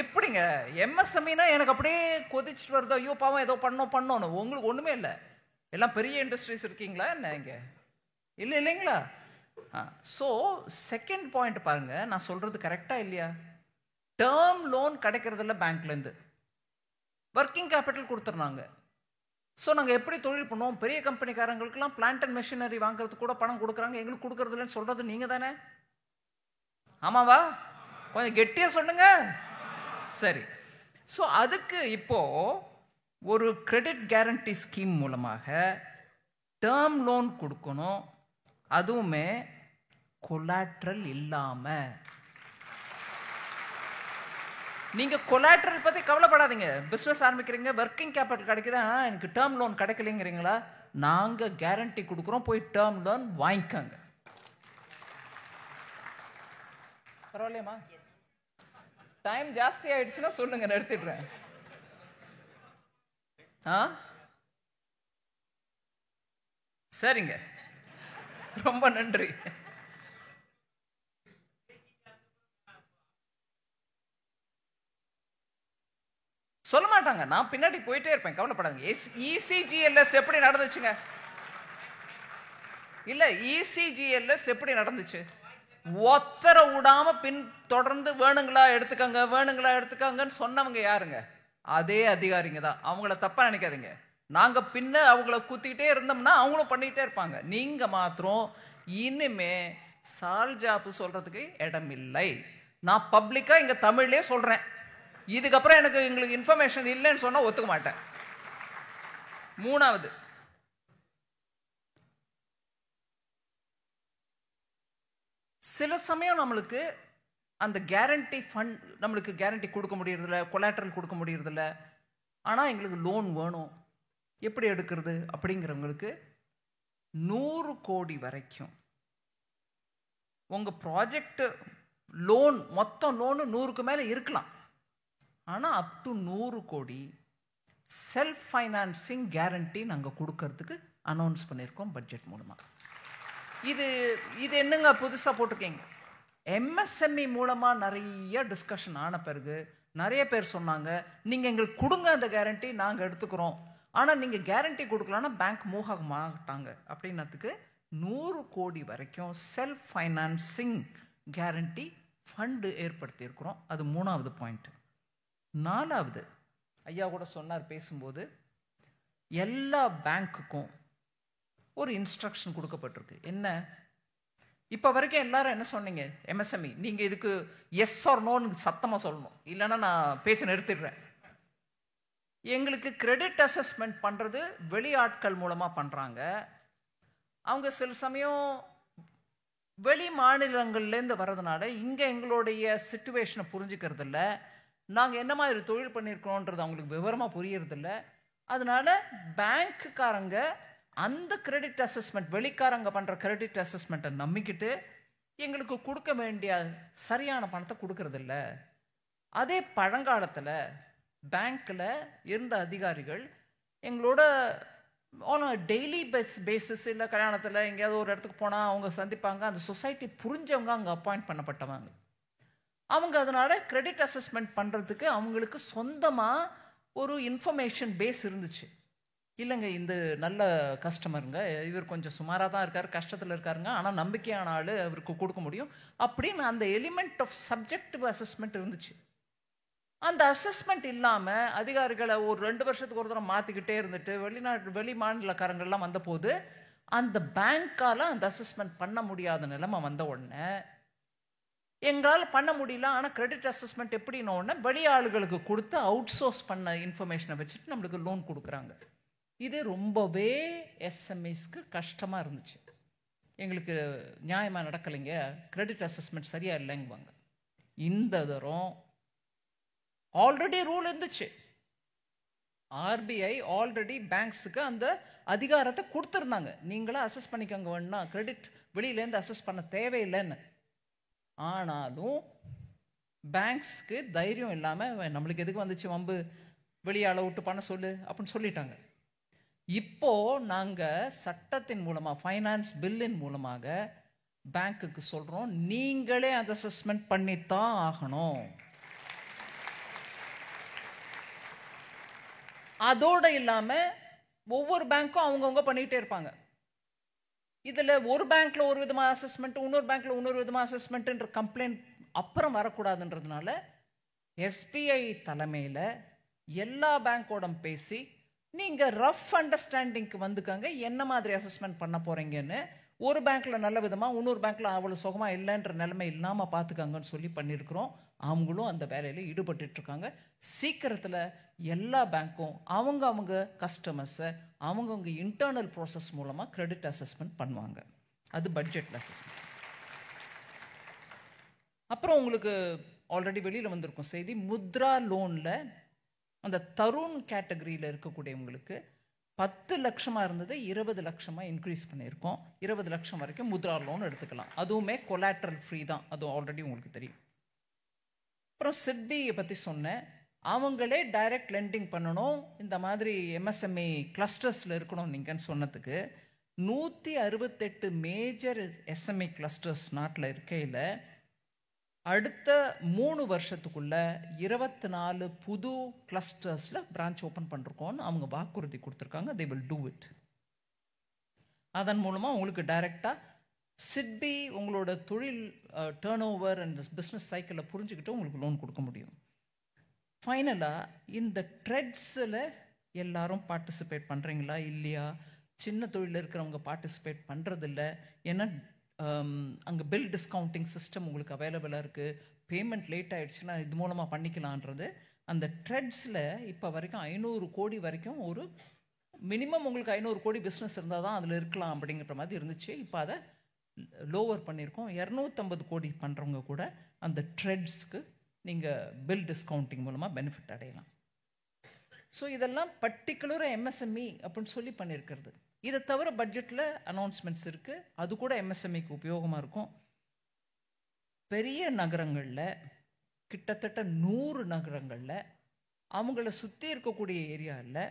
எப்படிங்க எம்எஸ்எம்இனா எனக்கு அப்படியே கொதிச்சுட்டு வருது, ஐயோ பாவம் ஏதோ பண்ணோன்னு. உங்களுக்கு ஒன்றுமே இல்லை, எல்லாம் பெரிய இண்டஸ்ட்ரீஸ் இருக்கீங்களா என்ன இங்கே? இல்லை இல்லைங்களா? ஸோ செகண்ட் பாயிண்ட் பாருங்க, நான் சொல்றது கரெக்டா இல்லையா? டேர்ம் லோன் கிடைக்கிறதில்ல பேங்க்லேருந்து, ஒர்க்கிங் கேபிட்டல் கொடுத்துட்றாங்க. ஸோ நாங்கள் எப்படி தொழில் பண்ணுவோம்? பெரிய கம்பெனிக்காரங்களுக்குலாம் பிளான்ட் அண்ட் மெஷினரி வாங்குறதுக்கு கூட பணம் கொடுக்குறாங்க, எங்களுக்கு கொடுக்கறது இல்லைன்னு சொல்றது நீங்க தானே? ஆமாவா? கொஞ்சம் கெட்டியா சொல்லுங்க. சரி, ஸோ அதுக்கு இப்போ ஒரு கிரெடிட் கேரண்டி ஸ்கீம் மூலமாக டேர்ம் லோன் கொடுக்கணும், அதுவுமே கொலாட்ரல் இல்லாம. நீங்க கொலாட்ரல் பத்தி கவலைப்படாதீங்க. பிசினஸ் ஆரம்பிக்கிறீங்க, ஒர்க்கிங் கேபிட்டல் கிடைக்குதா, எனக்கு டேர்ம் லோன் கிடைக்கலைங்கிறீங்களா, நாங்க கேரண்டி கொடுக்குறோம், போய் டேர்ம் லோன் வாங்கிக்கோங்க. பரவாயில்லையம்மா? டைம் ஜாஸ்தி ஆயிடுச்சுன்னா சொல்லுங்க, நிறுத்திடுறேன். சரிங்க, ரொம்ப நன்றி. சொல்ல மாட்டாங்க, நான் பின்னாடி போயிட்டே இருப்பேன், கவலைப்படாங்க. இசிஜிஎல்எஸ் எப்படி நடந்துச்சுங்க? இல்ல, இசிஜிஎல்எஸ் எப்படி நடந்துச்சு? ஒத்தர விடாம பின் தொடர்ந்து வேணுங்களா எடுத்துக்கங்க வேணுங்களா எடுத்துக்கங்கன்னு சொன்னவங்க யாருங்க? அதே அதிகாரிங்க தான். அவங்கள தப்பா நினைக்காதீங்க. நாங்க பின்ன அவங்கள குத்திக்கிட்டே இருந்தோம்னா அவங்களும் பண்ணிக்கிட்டே இருப்பாங்க. நீங்க மாத்திரம் இனிமே சால்ஜாப்பு சொல்றதுக்கு இடம் இல்லை. நான் பப்ளிக்கா இங்க தமிழ்லயே சொல்றேன். இதுக்கப்புறம் எங்களுக்கு இன்ஃபர்மேஷன் இல்லைன்னு சொன்னா ஒத்துக்க மாட்டேன். மூணாவது, சில சமயம் நம்மளுக்கு அந்த கேரண்டி ஃபண்ட் நம்மளுக்கு கேரண்டி கொடுக்க முடியறதில்ல, கொலாட்ரல் கொடுக்க முடியறதில்ல, ஆனால் எங்களுக்கு லோன் வேணும், எப்படி எடுக்கிறது அப்படிங்கிறவங்களுக்கு 100 கோடி வரைக்கும் உங்கள் ப்ராஜெக்ட் லோன், மொத்தம் லோனு 100க்கு மேலே இருக்கலாம், ஆனால் அப் டு 100 கோடி செல்ஃப் ஃபைனான்சிங் கேரண்டி நாங்கள் கொடுக்கறதுக்கு அனௌன்ஸ் பண்ணியிருக்கோம் பட்ஜெட் மூலமாக. இது என்னங்க புதுசாக போட்டிருக்கீங்க? எம்எஸ்எம்இ மூலமாக நிறைய டிஸ்கஷன் ஆன பிறகு நிறைய பேர் சொன்னாங்க, நீங்கள் எங்களுக்கு கொடுங்க அந்த கேரண்டி, நாங்கள் எடுத்துக்கிறோம், ஆனால் நீங்கள் கேரண்டி கொடுக்கலன்னா பேங்க் மூவ் ஆக மாட்டாங்க அப்படின்னதுக்கு 100 கோடி வரைக்கும் செல்ஃப் ஃபைனான்சிங் கேரண்டி ஃபண்டு ஏற்படுத்தியிருக்கிறோம். அது மூணாவது பாயிண்ட். நாலாவது, ஐயா கூட சொன்னார் பேசும்போது, எல்லா பேங்க்குக்கும் ஒரு இன்ஸ்ட்ரக்ஷன் கொடுக்கப்பட்டிருக்கு. என்ன? இப்போ வரைக்கும் எல்லாரும் என்ன சொன்னீங்க? எம்எஸ்எம்இ நீங்கள் இதுக்கு எஸ் ஆர் நோன்னு சத்தமாக சொல்லணும், இல்லைன்னா நான் பேச்சை நிறுத்திடுறேன். எங்களுக்கு கிரெடிட் அசஸ்மெண்ட் பண்ணுறது வெளியாட்கள் மூலமாக பண்ணுறாங்க. அவங்க சில சமயம் வெளி மாநிலங்கள்லேருந்து வர்றதுனால இங்கே எங்களுடைய சிச்சுவேஷனை புரிஞ்சுக்கிறதில்ல, நாங்கள் என்ன மாதிரி தொழில் பண்ணியிருக்கிறோன்றது அவங்களுக்கு விவரமாக புரியறதில்ல. அதனால பேங்க்குக்காரங்க அந்த கிரெடிட் அசஸ்மெண்ட், வெளிக்காரங்க பண்ணுற கிரெடிட் அசஸ்மெண்ட்டை நம்பிக்கிட்டு எங்களுக்கு கொடுக்க வேண்டிய சரியான பணத்தை கொடுக்கறதில்ல. அதே பழங்காலத்தில் பேங்க்கில் இருந்த அதிகாரிகள் எங்களோட டெய்லி பேசிஸ், இல்லை கல்யாணத்தில் எங்கேயாவது ஒரு இடத்துக்கு போனால் அவங்க சந்திப்பாங்க. அந்த சொசைட்டி புரிஞ்சவங்க அங்கே அப்பாயிண்ட் பண்ணப்பட்டவங்க. அவங்க அதனால கிரெடிட் அசஸ்மெண்ட் பண்ணுறதுக்கு அவங்களுக்கு சொந்தமாக ஒரு இன்ஃபர்மேஷன் பேஸ் இருந்துச்சு. இல்லைங்க, இந்த நல்ல கஸ்டமருங்க, இவர் கொஞ்சம் சுமாராக தான் இருக்கார், கஷ்டத்தில் இருக்காருங்க, ஆனால் நம்பிக்கையான ஆள், அவருக்கு கொடுக்க முடியும் அப்படின்னு அந்த எலிமெண்ட் ஆஃப் சப்ஜெக்டிவ் அசஸ்மெண்ட் இருந்துச்சு. அந்த அசஸ்மெண்ட் இல்லாமல் அதிகாரிகளை ஒரு 2 வருஷத்துக்கு ஒரு தடவை மாற்றிக்கிட்டே இருந்துட்டு வெளி மாநிலக்காரங்கள்லாம் வந்தபோது அந்த பேங்க்கால் அந்த அசஸ்மெண்ட் பண்ண முடியாத நிலைமை வந்த உடனே எங்களால் பண்ண முடியல, ஆனால் கிரெடிட் அசஸ்மெண்ட் எப்படின்ன உடனே வெளி ஆளுகளுக்கு கொடுத்து அவுட் சோர்ஸ் பண்ண இன்ஃபர்மேஷனை வச்சுட்டு நம்மளுக்கு லோன் கொடுக்குறாங்க. இது ரொம்பவே எஸ்எம்இஸ்க்கு கஷ்டமாக இருந்துச்சு. எங்களுக்கு நியாயமாக நடக்கலைங்க, கிரெடிட் அசஸ்மெண்ட் சரியாக இல்லைங்குவாங்க. இந்த தரம் ஆல்ரெடி ரூல் இருந்துச்சு. ஆர்பிஐ ஆல்ரெடி பேங்க்ஸுக்கு அந்த அதிகாரத்தை கொடுத்துருந்தாங்க, நீங்களே அசஸ் பண்ணிக்கோங்க, வேணும்னா கிரெடிட் வெளியிலேருந்து அசஸ் பண்ண தேவையில்லைன்னு. ஆனாலும் பேங்க்ஸ்க்கு தைரியம் இல்லாமல் நம்மளுக்கு எதுக்கு வந்துச்சு வம்பு, வெளியாள விட்டு பண்ண சொல்லு அப்படின்னு சொல்லிட்டாங்க. இப்போ நாங்கள் சட்டத்தின் மூலமாக, ஃபைனான்ஸ் பில்லின் மூலமாக பேங்க்குக்கு சொல்கிறோம், நீங்களே அந்த அசஸ்மெண்ட் பண்ணித்தான் ஆகணும். அதோடு இல்லாமல் ஒவ்வொரு பேங்க்கும் அவங்கவுங்க பண்ணிகிட்டே இருப்பாங்க. இதில் ஒரு பேங்க்கில் ஒரு விதமாக அசஸ்மெண்ட், இன்னொரு பேங்க்கில் இன்னொரு விதமாக அசஸ்மெண்ட்டுன்ற கம்ப்ளைண்ட் அப்புறம் வரக்கூடாதுன்றதுனால எஸ்பிஐ தலைமையில் எல்லா பேங்க்கோட பேசி நீங்கள் ரஃப் அண்டர்ஸ்டாண்டிங்க்கு வந்துக்கங்க, என்ன மாதிரி அசஸ்மெண்ட் பண்ண போகிறீங்கன்னு. ஒரு பேங்க்கில் நல்ல விதமாக, இன்னொரு பேங்க்கில் அவ்வளோ சுகமாக இல்லைன்ற நிலைமை இல்லாமல் பார்த்துக்கங்கன்னு சொல்லி பண்ணியிருக்கிறோம். அவங்களும் அந்த வேலையில் ஈடுபட்டுருக்காங்க. சீக்கிரத்தில் எல்லா பேங்க்கும் அவங்க கஸ்டமர்ஸை அவங்கவுங்க இன்டர்னல் ப்ராசஸ் மூலமாக கிரெடிட் அசஸ்மெண்ட் பண்ணுவாங்க. அது பட்ஜெட்டில் அசஸ்மெண்ட். அப்புறம் உங்களுக்கு ஆல்ரெடி வெளியில் வந்திருக்கும் செய்தி, முத்ரா லோனில் அந்த தருண் கேட்டகரியில் இருக்கக்கூடியவங்களுக்கு 10 லட்சமாக இருந்தது 20 லட்சமாக இன்க்ரீஸ் பண்ணியிருக்கோம். 20 லட்சம் வரைக்கும் முத்ரா லோன் எடுத்துக்கலாம். அதுவுமே கொலாட்ரல் ஃப்ரீ தான், அது ஆல்ரெடி உங்களுக்கு தெரியும். அப்புறம் சிட்பியை பற்றி சொன்னேன். அவங்களே டைரக்ட் லெண்டிங் பண்ணணும், இந்த மாதிரி எம்எஸ்எம்இ கிளஸ்டர்ஸில் இருக்கணும் நீங்கன்னு சொன்னதுக்கு 168 மேஜர் எஸ்எம்இ கிளஸ்டர்ஸ் நாட்டில் இருக்கையில் அடுத்த 3 வருஷத்துக்குள்ள 24 புது கிளஸ்டர்ஸில் பிரான்ச் ஓப்பன் பண்ணிருக்கோன்னு அவங்க வாக்குறுதி கொடுத்துருக்காங்க. they will do it. அதன் மூலமாக உங்களுக்கு டைரெக்டாக சிட்பி உங்களோட தொழில் டேர்ன் ஓவர் அண்ட் பிஸ்னஸ் சைக்கிளை புரிஞ்சுக்கிட்டு உங்களுக்கு லோன் கொடுக்க முடியும். ஃபைனலாக இந்த ட்ரெட்ஸில் எல்லாரும் பார்ட்டிசிபேட் பண்ணுறீங்களா இல்லையா? சின்ன தொழிலில் இருக்கிறவங்க பார்ட்டிசிபேட் பண்ணுறதில்ல. ஏன்னா அங்கே பில் டிஸ்கவுண்டிங் சிஸ்டம் உங்களுக்கு அவைலபிளாக இருக்குது. பேமெண்ட் லேட் ஆகிடுச்சுன்னா இது மூலமாக பண்ணிக்கலான்றது. அந்த ட்ரெட்ஸில் இப்போ வரைக்கும் 500 கோடி வரைக்கும் ஒரு மினிமம் உங்களுக்கு 500 கோடி பிஸ்னஸ் இருந்தால் தான் அதில் இருக்கலாம் அப்படிங்கிற மாதிரி இருந்துச்சு. இப்போ அதை லோவர் பண்ணியிருக்கோம். 250 கோடி பண்ணுறவங்க கூட அந்த ட்ரெட்ஸ்க்கு நீங்கள் பில் டிஸ்கவுண்டிங் மூலமாக பெனிஃபிட் அடையலாம். ஸோ இதெல்லாம் பர்டிகுலராக எம்எஸ்எம்இ அப்படின்னு சொல்லி பண்ணியிருக்கிறது. இதை தவிர பட்ஜெட்டில் அனௌன்ஸ்மெண்ட்ஸ் இருக்குது, அது கூட எம்எஸ்எம்இக்கு உபயோகமாக இருக்கும். பெரிய நகரங்களில் கிட்டத்தட்ட 100 நகரங்களில் அவங்கள சுற்றி இருக்கக்கூடிய ஏரியாவில்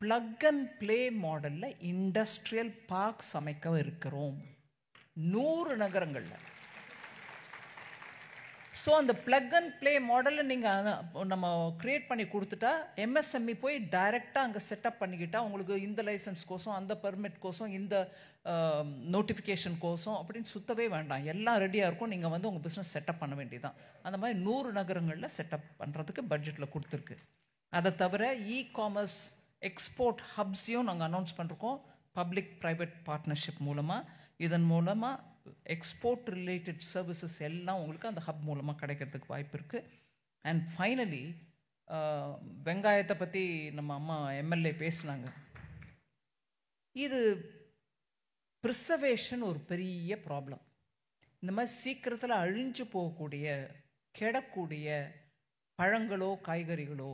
ப்ளக் அண்ட் ப்ளே மாடலில் இண்டஸ்ட்ரியல் பார்க்ஸ் அமைக்க இருக்கிறோம் 100 நகரங்களில். ஸோ அந்த ப்ளக் அண்ட் ப்ளே மாடலில் நீங்கள் நம்ம க்ரியேட் பண்ணி கொடுத்துட்டா எம்எஸ்எம்இ போய் டைரெக்டாக அங்கே செட்டப் பண்ணிக்கிட்டா உங்களுக்கு இந்த லைசன்ஸ் கோசம், அந்த பெர்மிட் கோசம், இந்த நோட்டிஃபிகேஷன் கோசம் அப்படின்னு சுத்தவே வேண்டாம். எல்லாம் ரெடியாக இருக்கும். நீங்கள் வந்து உங்கள் பிஸ்னஸ் செட்டப் பண்ண வேண்டியதான். அந்த மாதிரி 100 நகரங்களில் செட்டப் பண்ணுறதுக்கு பட்ஜெட்டில் கொடுத்துருக்கு. அதை தவிர காமர்ஸ் எக்ஸ்போர்ட் ஹப்ஸையும் நாங்கள் அனௌன்ஸ் பண்ணிருக்கோம் பப்ளிக் ப்ரைவேட் பார்ட்னர்ஷிப் மூலமாக. இதன் மூலமாக எக்ஸ்போர்ட் ரிலேட்டட் சர்வீசஸ் எல்லாம் உங்களுக்கு அந்த ஹப் மூலமாக கிடைக்கிறதுக்கு வாய்ப்பு இருக்குது. அண்ட் ஃபைனலி வெங்காயத்தை பற்றி நம்ம அம்மா எம்எல்ஏ பேசினாங்க. இது ப்ரிசர்வேஷன் ஒரு பெரிய ப்ராப்ளம். இந்த மாதிரி சீக்கிரத்தில் அழிஞ்சு போகக்கூடிய கெடக்கூடிய பழங்களோ காய்கறிகளோ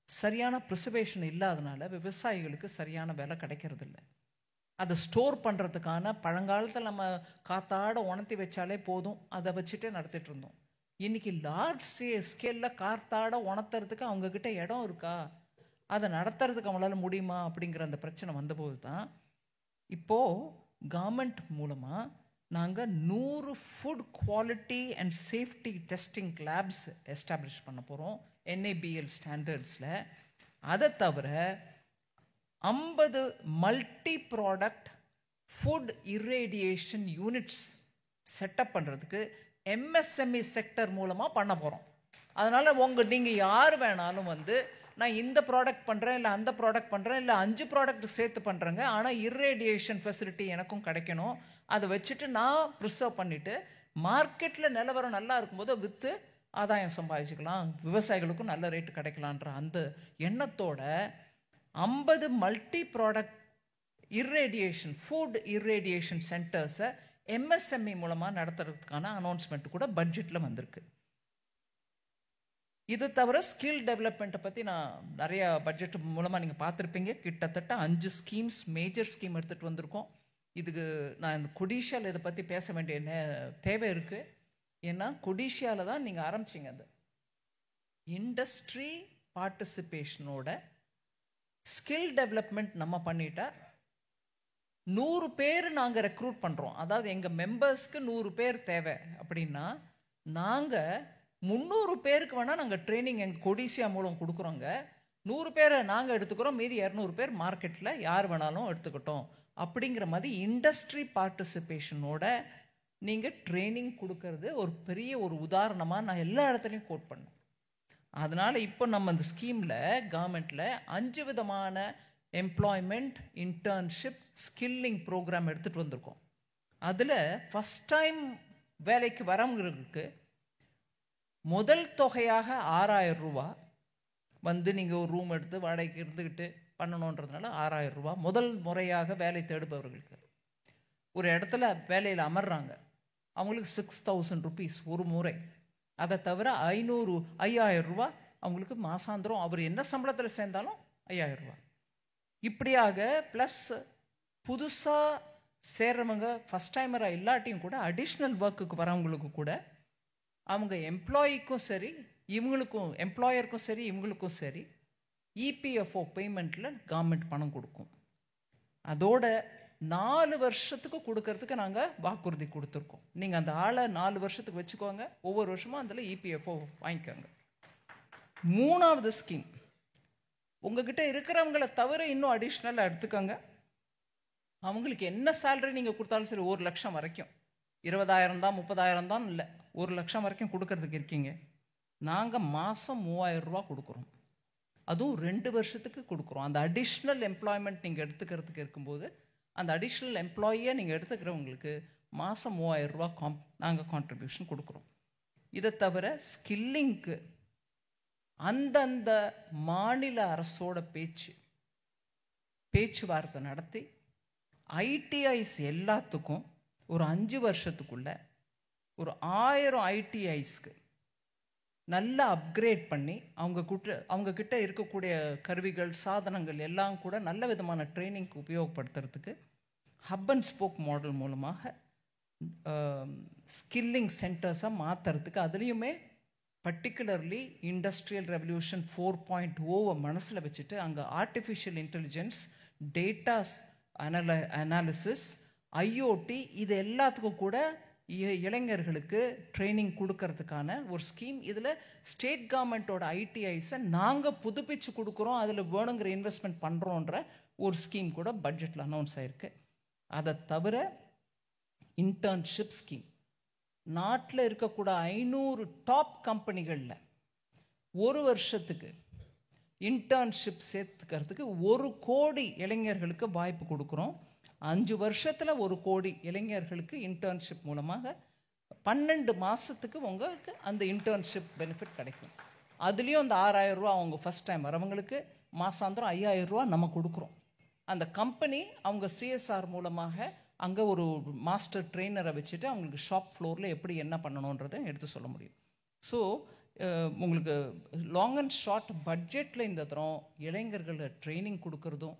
சரியான ப்ரிசர்வேஷன் இல்லாதனால விவசாயிகளுக்கு சரியான விலை கிடைக்கிறதில்ல. அதை ஸ்டோர் பண்ணுறதுக்கான பழங்காலத்தில் நம்ம காத்தாட உணர்த்தி வச்சாலே போதும், அதை வச்சுட்டே நடத்திட்டு இருந்தோம். இன்றைக்கி லார்ஜ் ஸ்கேலில் காத்தாட உணர்த்துறதுக்கு அவங்கக்கிட்ட இடம் இருக்கா, அதை நடத்துறதுக்கு அவங்களால முடியுமா அப்படிங்கிற அந்த பிரச்சனை வந்தபோது தான் இப்போது கவர்மெண்ட் மூலமாக நாங்கள் 100 food quality and safety testing labs establish பண்ண போகிறோம் NABL ஸ்டாண்டர்ட்ஸில். அதை தவிர 50 multi product food irradiation units setup பண்ணுறதுக்கு MSME செக்டர் மூலமாக பண்ண போகிறோம். அதனால் நீங்கள் யார் வேணாலும் வந்து நான் இந்த ப்ராடக்ட் பண்ணுறேன், இல்லை அந்த ப்ராடக்ட் பண்ணுறேன், இல்லை 5 ப்ராடக்ட் சேர்த்து பண்ணுறேங்க, ஆனால் இர்ரேடியேஷன் ஃபெசிலிட்டி எனக்கும் கிடைக்கணும், அதை வச்சுட்டு நான் ப்ரிசர்வ் பண்ணிவிட்டு மார்க்கெட்டில் நிலவரம் நல்லா இருக்கும்போது விற்று ஆதாயம் சம்பாதிச்சுக்கலாம், விவசாயிகளுக்கும் நல்ல ரேட்டு கிடைக்கலான்ற அந்த எண்ணத்தோட 50 multi product irradiation food irradiation சென்டர்ஸை MSME மூலமாக நடத்துறதுக்கான அனௌன்ஸ்மெண்ட் கூட பட்ஜெட்டில் வந்திருக்கு. இது தவிர ஸ்கில் டெவலப்மெண்ட்டை பற்றி நான் நிறையா பட்ஜெட் மூலமாக நீங்கள் பார்த்துருப்பீங்க. கிட்டத்தட்ட 5 ஸ்கீம்ஸ் மேஜர் ஸ்கீம் எடுத்துகிட்டு வந்திருக்கோம். இதுக்கு நான் இந்த கொடிஷியாவில் இதை பற்றி பேச வேண்டிய தேவை இருக்குது. ஏன்னா கொடிஷியாவில் தான் நீங்கள் ஆரம்பிச்சிங்க. அது இண்டஸ்ட்ரி பார்ட்டிசிபேஷனோட ஸ்கில் டெவலப்மெண்ட் நம்ம பண்ணிட்டா 100 பேர் நாங்கள் ரெக்ரூட் பண்ணுறோம். அதாவது எங்கள் மெம்பர்ஸ்க்கு 100 பேர் தேவை அப்படின்னா நாங்கள் 300 பேருக்கு வேணால் நாங்கள் ட்ரைனிங் எங்கள் கொடிஷியா மூலம் கொடுக்குறோங்க. 100 பேரை நாங்கள் எடுத்துக்கிறோம், மீதி 200 பேர் மார்க்கெட்டில் யார் வேணாலும் எடுத்துக்கிட்டோம் அப்படிங்கிற மாதிரி இண்டஸ்ட்ரி பார்ட்டிசிபேஷனோட நீங்கள் ட்ரைனிங் கொடுக்கறது ஒரு பெரிய ஒரு உதாரணமாக நான் எல்லா இடத்துலையும் கோட் பண்ணேன். அதனால் இப்போ நம்ம இந்த ஸ்கீமில் கவர்மெண்ட்டில் 5 விதமான எம்ப்ளாய்மெண்ட், இன்டர்ன்ஷிப், ஸ்கில்லிங் ப்ரோக்ராம் எடுத்துகிட்டு வந்திருக்கோம். அதில் ஃபஸ்ட் டைம் வேலைக்கு வரவங்களுக்கு முதல் தொகையாக 6000 ரூபா வந்து நீங்கள் ஒரு ரூம் எடுத்து வாடகைக்கு இருந்துக்கிட்டு பண்ணணுன்றதுனால 6000 ரூபா முதல் முறையாக வேலை தேடுபவர்களுக்கு. ஒரு இடத்துல வேலையில் அமர்றாங்க, அவங்களுக்கு 6000 ருபீஸ் ஒரு முறை. அதை தவிர 5000 ரூபா அவங்களுக்கு மாசாந்திரம், அவர் என்ன சம்பளத்தில் சேர்ந்தாலும் 5000 ரூபா. இப்படியாக ப்ளஸ் புதுசாக சேர்றவங்க ஃபஸ்ட் டைமராக இல்லாட்டியும் கூட அடிஷ்னல் ஒர்க்குக்கு வரவங்களுக்கு கூட அவங்க எம்ப்ளாயிக்கும் சரி இவங்களுக்கும், எம்ப்ளாயருக்கும் சரி இவங்களுக்கும் சரி இபிஎஃப்ஓ பேமெண்ட்டில் கவர்மெண்ட் பணம் கொடுக்கும். அதோட 4 வருஷத்துக்கு கொடுக்கறதுக்கு நாங்கள் வாக்குறுதி கொடுத்துருக்கோம். நீங்கள் அந்த ஆளை 4 வருஷத்துக்கு வச்சுக்கோங்க, ஒவ்வொரு வருஷமும் அதில் இபிஎஃப்ஓ வாங்கிக்கோங்க. 3வது ஸ்கீம், உங்ககிட்ட இருக்கிறவங்கள தவிர இன்னும் அடிஷ்னலாக எடுத்துக்கோங்க. அவங்களுக்கு என்ன சேலரி நீங்கள் கொடுத்தாலும் சரி, 1 லட்சம் வரைக்கும், 20,000 தான் 30,000 தான் இல்லை, 1 லட்சம் வரைக்கும் கொடுக்கறதுக்கு இருக்கீங்க. நாங்கள் மாதம் 3000 ரூபா கொடுக்குறோம். அதுவும் 2 வருஷத்துக்கு கொடுக்குறோம். அந்த அடிஷ்னல் எம்ப்ளாய்மெண்ட் நீங்கள் எடுத்துக்கிறதுக்கு இருக்கும்போது அந்த அடிஷ்னல் எம்ப்ளாயியை நீங்கள் எடுத்துக்கிறவங்களுக்கு மாதம் 3000 ரூபா நாங்கள் கான்ட்ரிபியூஷன் கொடுக்குறோம். இதை தவிர ஸ்கில்லிங்க்கு அந்தந்த மாநில அரசோட பேச்சுவார்த்தை நடத்தி ஐடிஐஸ் எல்லாத்துக்கும் ஒரு 5 வருஷத்துக்குள்ள ஒரு 1000 ஐடிஐஸ்க்கு நல்லா அப்கிரேட் பண்ணி அவங்க கிட்ட இருக்கக்கூடிய கருவிகள், சாதனங்கள் எல்லாம் கூட நல்ல விதமான ட்ரைனிங்க்கு உபயோகப்படுத்துறதுக்கு ஹப் அண்ட் ஸ்போக் மாடல் மூலமாக ஸ்கில்லிங் சென்டர்ஸாக மாற்றுறதுக்கு, அதுலேயுமே பர்டிகுலர்லி இண்டஸ்ட்ரியல் ரெவல்யூஷன் 4.0 மனசில் வச்சுட்டு அங்கே artificial intelligence, datas analysis, IoT, இது எல்லாத்துக்கும் கூட இளைஞர்களுக்கு ட்ரைனிங் கொடுக்கறதுக்கான ஒரு ஸ்கீம். இதில் ஸ்டேட் கவர்மெண்ட்டோட ஐடிஐஸை நாங்கள் புதுப்பிச்சு கொடுக்குறோம், அதில் வேணுங்கிற இன்வெஸ்ட்மெண்ட் பண்ணுறோன்ற ஒரு ஸ்கீம் கூட பட்ஜெட்டில் அனௌன்ஸ் ஆகிருக்கு. அதை தவிர இன்டர்ன்ஷிப் ஸ்கீம், நாட்டில் இருக்கக்கூட 500 டாப் கம்பெனிகளில் ஒரு வருஷத்துக்கு இன்டர்ன்ஷிப் சேர்த்துக்கிறதுக்கு 1 கோடி இளைஞர்களுக்கு வாய்ப்பு கொடுக்குறோம். 5 வருஷத்தில் 1 கோடி இளைஞர்களுக்கு இன்டர்ன்ஷிப் மூலமாக 12 மாதத்துக்கு உங்களுக்கு அந்த இன்டர்ன்ஷிப் பெனிஃபிட் கிடைக்கும். அதுலேயும் அந்த 6000 ரூபா அவங்க ஃபஸ்ட் டைம் வரவங்களுக்கு மாசாந்திரம் 5000 ரூபா நம்ம கொடுக்குறோம். அந்த கம்பெனி அவங்க சிஎஸ்ஆர் மூலமாக அங்கே ஒரு மாஸ்டர் ட்ரெயினரை வச்சுட்டு அவங்களுக்கு ஷாப் ஃப்ளோரில் எப்படி என்ன பண்ணணுன்றதை எடுத்து சொல்ல முடியும். ஸோ உங்களுக்கு லாங் அண்ட் ஷார்ட் பட்ஜெட்டில் இந்த தரம் இளைஞர்களை ட்ரைனிங் கொடுக்கறதும்,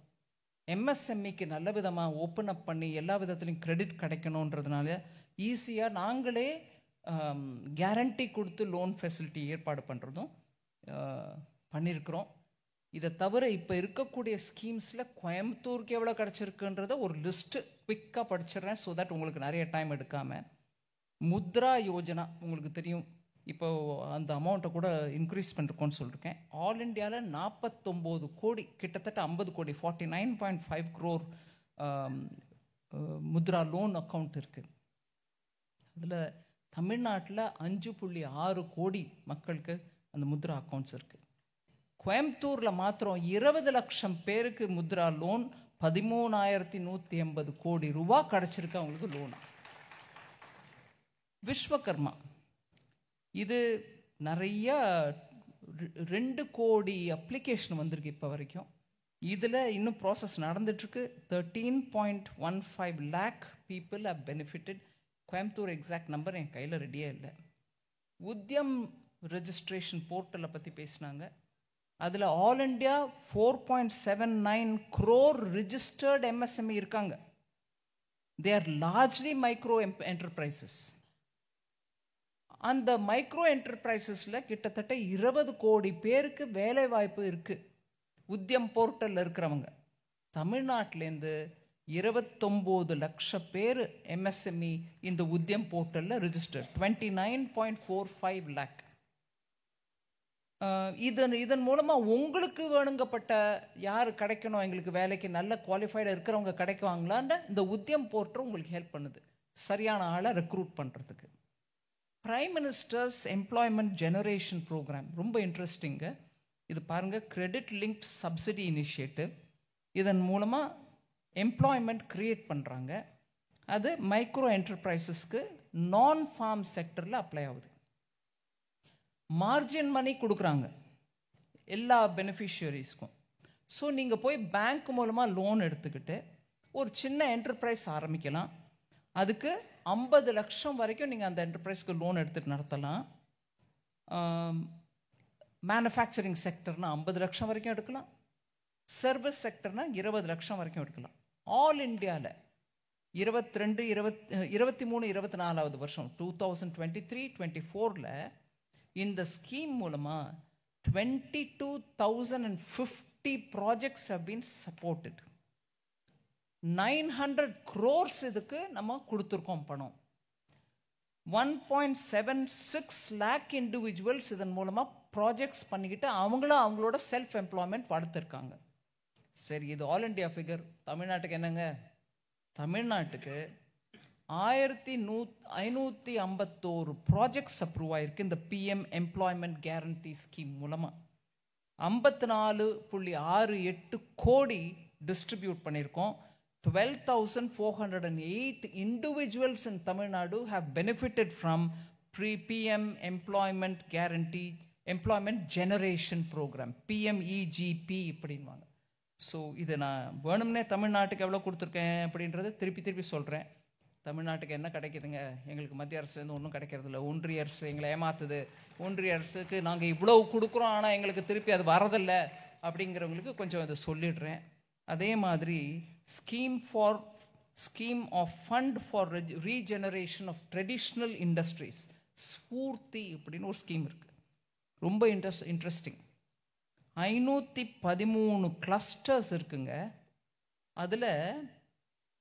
எம்எஸ்எம்இக்கு நல்ல விதமாக ஓப்பன் அப் பண்ணி எல்லா விதத்துலையும் கிரெடிட் கிடைக்கணுன்றதுனால ஈஸியாக நாங்களே கேரண்டி கொடுத்து லோன் ஃபெசிலிட்டி ஏற்பாடு பண்ணுறதும் பண்ணியிருக்கிறோம். இதை தவிர இப்போ இருக்கக்கூடிய ஸ்கீம்ஸில் கோயம்புத்தூருக்கு எவ்வளோ கிடச்சிருக்குன்றத ஒரு லிஸ்ட்டு குவிக்காக படிச்சிடுறேன், ஸோ தட் உங்களுக்கு நிறைய டைம் எடுக்காமல். முத்ரா யோஜனா உங்களுக்கு தெரியும், இப்போ அந்த அமௌண்ட்டை கூட இன்க்ரீஸ் பண்ணிருக்கோன்னு சொல்லியிருக்கேன். ஆல் இண்டியாவில் 49 கோடி, கிட்டத்தட்ட 50 கோடி, 49.5 crore முத்ரா லோன் அக்கௌண்ட் இருக்குது. அதில் தமிழ்நாட்டில் 5.6 கோடி மக்களுக்கு அந்த முத்ரா அக்கௌண்ட்ஸ் இருக்குது. கோயம்புத்தூரில் மாத்திரம் 20 லட்சம் பேருக்கு முத்ரா லோன் 13,180 கோடி ரூபா கிடச்சிருக்கு அவங்களுக்கு லோனா. விஸ்வகர்மா, இது நிறைய 2 கோடி அப்ளிகேஷன் வந்திருக்கு இப்போ வரைக்கும். இதில் இன்னும் ப்ராசஸ் நடந்துட்டுருக்கு. 13.15 lakh people have benefited. Coimbatore exact number என் கையில் ரெடியாக இல்லை. உத்யம் ரெஜிஸ்ட்ரேஷன் போர்ட்டலை பற்றி பேசினாங்க. அதில் all India 4.79 crore registered MSME இருக்காங்க. They are largely micro enterprises. அந்த மைக்ரோ என்டர்பிரைசஸில் கிட்டத்தட்ட 20 கோடி பேருக்கு வேலை வாய்ப்பு இருக்குது. உத்யம் போர்ட்டலில் இருக்கிறவங்க தமிழ்நாட்டிலேருந்து 29 லட்சம் பேர் எம்எஸ்எம்இ இந்த உத்யம் போர்ட்டலில் ரிஜிஸ்டர். 29.45 lakh. இதன் மூலமாக உங்களுக்கு வேணுங்கப்பட்ட யார் கிடைக்கணும், எங்களுக்கு வேலைக்கு நல்ல குவாலிஃபைடு இருக்கிறவங்க கிடைக்குவாங்களான்னு இந்த உத்தியம் போர்ட்டல் உங்களுக்கு ஹெல்ப் பண்ணுது, சரியான ஆளை ரெக்ரூட் பண்ணுறதுக்கு. Prime minister's employment generation programme ரொம்ப இன்ட்ரெஸ்டிங்கு. இது பாருங்கள், கிரெடிட் லிங்க்ட் சப்சிடி இனிஷியேட்டிவ். இதன் மூலமாக எம்ப்ளாய்மெண்ட் க்ரியேட் பண்ணுறாங்க. அது மைக்ரோ என்டர்பிரைசஸ்க்கு நான் ஃபார்ம் செக்டரில் அப்ளை ஆகுது. மார்ஜின் மணி கொடுக்குறாங்க எல்லா பெனிஃபிஷியரிஸ்க்கும். ஸோ நீங்கள் போய் பேங்க் மூலமாக லோன் எடுத்துக்கிட்டு ஒரு சின்ன என்டர்பிரைஸ் ஆரம்பிக்கலாம். அதுக்கு 50 லட்சம் வரைக்கும் நீங்கள் அந்த என்டர்பிரைஸ்க்கு லோன் எடுத்துகிட்டு நடத்தலாம். மேனுஃபேக்சரிங் செக்டர்னால் 50 லட்சம் வரைக்கும் எடுக்கலாம். சர்வீஸ் செக்டர்னால் 20 லட்சம் வரைக்கும் எடுக்கலாம். ஆல் இண்டியாவில் 23-24 வருஷம் 2023-24 இந்த ஸ்கீம் மூலமாக 22,050 projects have been supported. 900 crores இதுக்கு நம்ம கொடுத்துருக்கோம் பணம். 1.76 lakh இண்டிவிஜுவல்ஸ் இதன் மூலமாக ப்ராஜெக்ட்ஸ் பண்ணிக்கிட்டு அவங்களோட செல்ஃப் எம்ப்ளாய்மெண்ட் வளர்த்துருக்காங்க. சரி, இது ஆல் இண்டியா ஃபிகர். தமிழ்நாட்டுக்கு என்னங்க? தமிழ்நாட்டுக்கு 1551 ப்ராஜெக்ட்ஸ் அப்ரூவ் ஆகிருக்கு இந்த பிஎம் எம்ப்ளாய்மெண்ட் கேரண்டி ஸ்கீம் மூலமாக. 54.68 கோடி டிஸ்ட்ரிபியூட் பண்ணியிருக்கோம். 12,408 individuals in Tamil Nadu have benefited from PM Employment Guarantee Employment Generation Program, PMEGP அப்படின்வாங்க. ஸோ இதை நான் வேணும்னே தமிழ்நாட்டுக்கு எவ்வளோ கொடுத்துருக்கேன் அப்படின்றத திருப்பி சொல்கிறேன். தமிழ்நாட்டுக்கு என்ன கிடைக்குதுங்க? எங்களுக்கு மத்திய அரசுலேருந்து ஒன்றும் கிடைக்கிறதில்ல. ஒன்றிய அரசு எங்களை ஏமாத்துது. ஒன்றிய அரசுக்கு நாங்கள் இவ்வளவு கொடுக்குறோம், ஆனால் எங்களுக்கு திருப்பி அது வரதில்லை அப்படிங்கிறவங்களுக்கு கொஞ்சம் அதை சொல்லிடுறேன். அதே மாதிரி scheme of fund for regeneration of traditional industries, SFURTI அப்படின்னு ஒரு ஸ்கீம் இருக்குது. ரொம்ப இன்ட்ரெஸ்டிங். 513 கிளஸ்டர்ஸ் இருக்குங்க. அதில்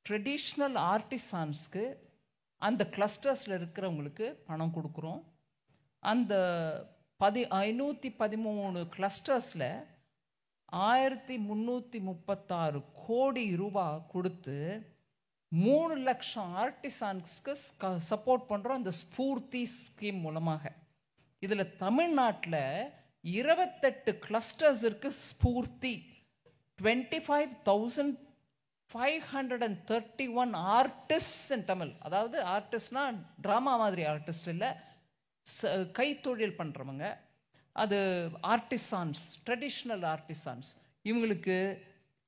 ட்ரெடிஷ்னல் ஆர்டிசான்ஸ்க்கு அந்த கிளஸ்டர்ஸில் இருக்கிறவங்களுக்கு பணம் கொடுக்குறோம். அந்த 513 கிளஸ்டர்ஸில் 1336 கோடி ரூபாய் கொடுத்து 3 லட்சம் ஆர்டிசான்ஸ்க்கு சப்போர்ட் பண்ணுறோம் இந்த ஸ்பூர்த்தி ஸ்கீம் மூலமாக. இதில் தமிழ்நாட்டில் 28 கிளஸ்டர்ஸ் இருக்கு. Sphoorty 25,531 artist in Tamil. அதாவது ஆர்டிஸ்ட்னா ட்ராமா மாதிரி ஆர்டிஸ்ட் இல்லை, கைத்தொழில் பண்ணுறவங்க. அது ஆர்டிசான்ஸ், ட்ரெடிஷ்னல் ஆர்டிசான்ஸ். இவங்களுக்கு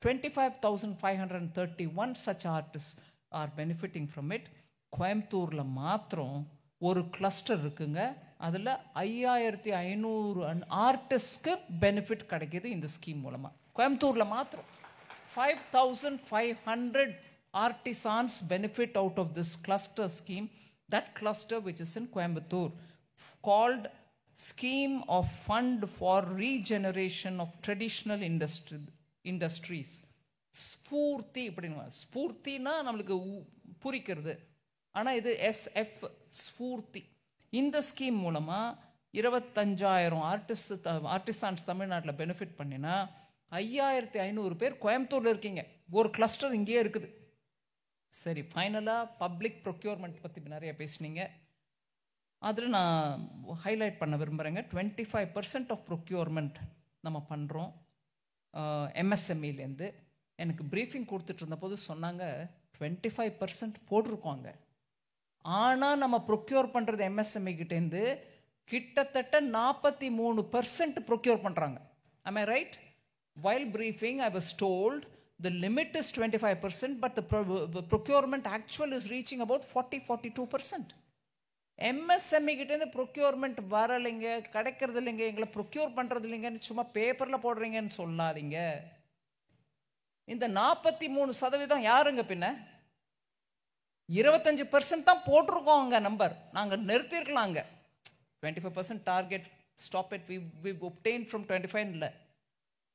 25,531 such artists are benefiting from it. கோயம்புத்தூரில் மாத்திரம் ஒரு கிளஸ்டர் இருக்குங்க. அதில் 5,500 ஆர்டிஸ்ட்க்கு பெனிஃபிட் கிடைக்கிது இந்த ஸ்கீம் மூலமாக. கோயம்புத்தூரில் மாத்திரம் 5,500 artisans benefit out of this cluster scheme. That cluster which is in Coimbatore, called Scheme of Fund for Regeneration of Traditional Industries. Sphoorty அப்படின்னா, ஸ்பூர்த்தினா நம்மளுக்கு புரிக்கிறது, ஆனால் இது SF ஸ்பூர்த்தி. இந்த ஸ்கீம் மூலமாக 25,000 ஆர்டிசான்ஸ் தமிழ்நாட்டில் பெனிஃபிட் பண்ணினா 5,500 பேர் கோயம்புத்தூரில் இருக்கீங்க. ஒரு கிளஸ்டர் இங்கேயே இருக்குது. சரி, ஃபைனலாக பப்ளிக் ப்ரொக்யூர்மெண்ட் பற்றி நிறைய பேசுனீங்க. அதில் நான் ஹைலைட் பண்ண விரும்புகிறேங்க. 25% ஆஃப் ப்ரொக்யூர்மெண்ட் நம்ம பண்ணுறோம் MSMEலேருந்து. எனக்கு ப்ரீஃபிங் கொடுத்துட்டு இருந்தபோது சொன்னாங்க 25% போட்டிருக்கோங்க, ஆனால் நம்ம ப்ரொக்யூர் பண்ணுறது MSME கிட்டேருந்து கிட்டத்தட்ட 43% ப்ரொக்யூர் பண்ணுறாங்க. Am I right? While briefing, I was told the limit is 25%, but the procurement actual is reaching about 40-42%. MSME கிட்டேருந்து ப்ரொக்யூர்மெண்ட் வரலைங்க, கிடைக்கிறது இல்லைங்க, எங்களை ப்ரொக்யூர் பண்ணுறது இல்லைங்கன்னு சும்மா பேப்பரில் போடுறீங்கன்னு சொல்லாதீங்க. இந்த 43% யாருங்க? பின்ன 25% தான் போட்டிருக்கோங்க நம்பர். நாங்கள் நிறுத்திருக்கலாங்க. 25% target, stop it, we obtained from 25 இல்லை,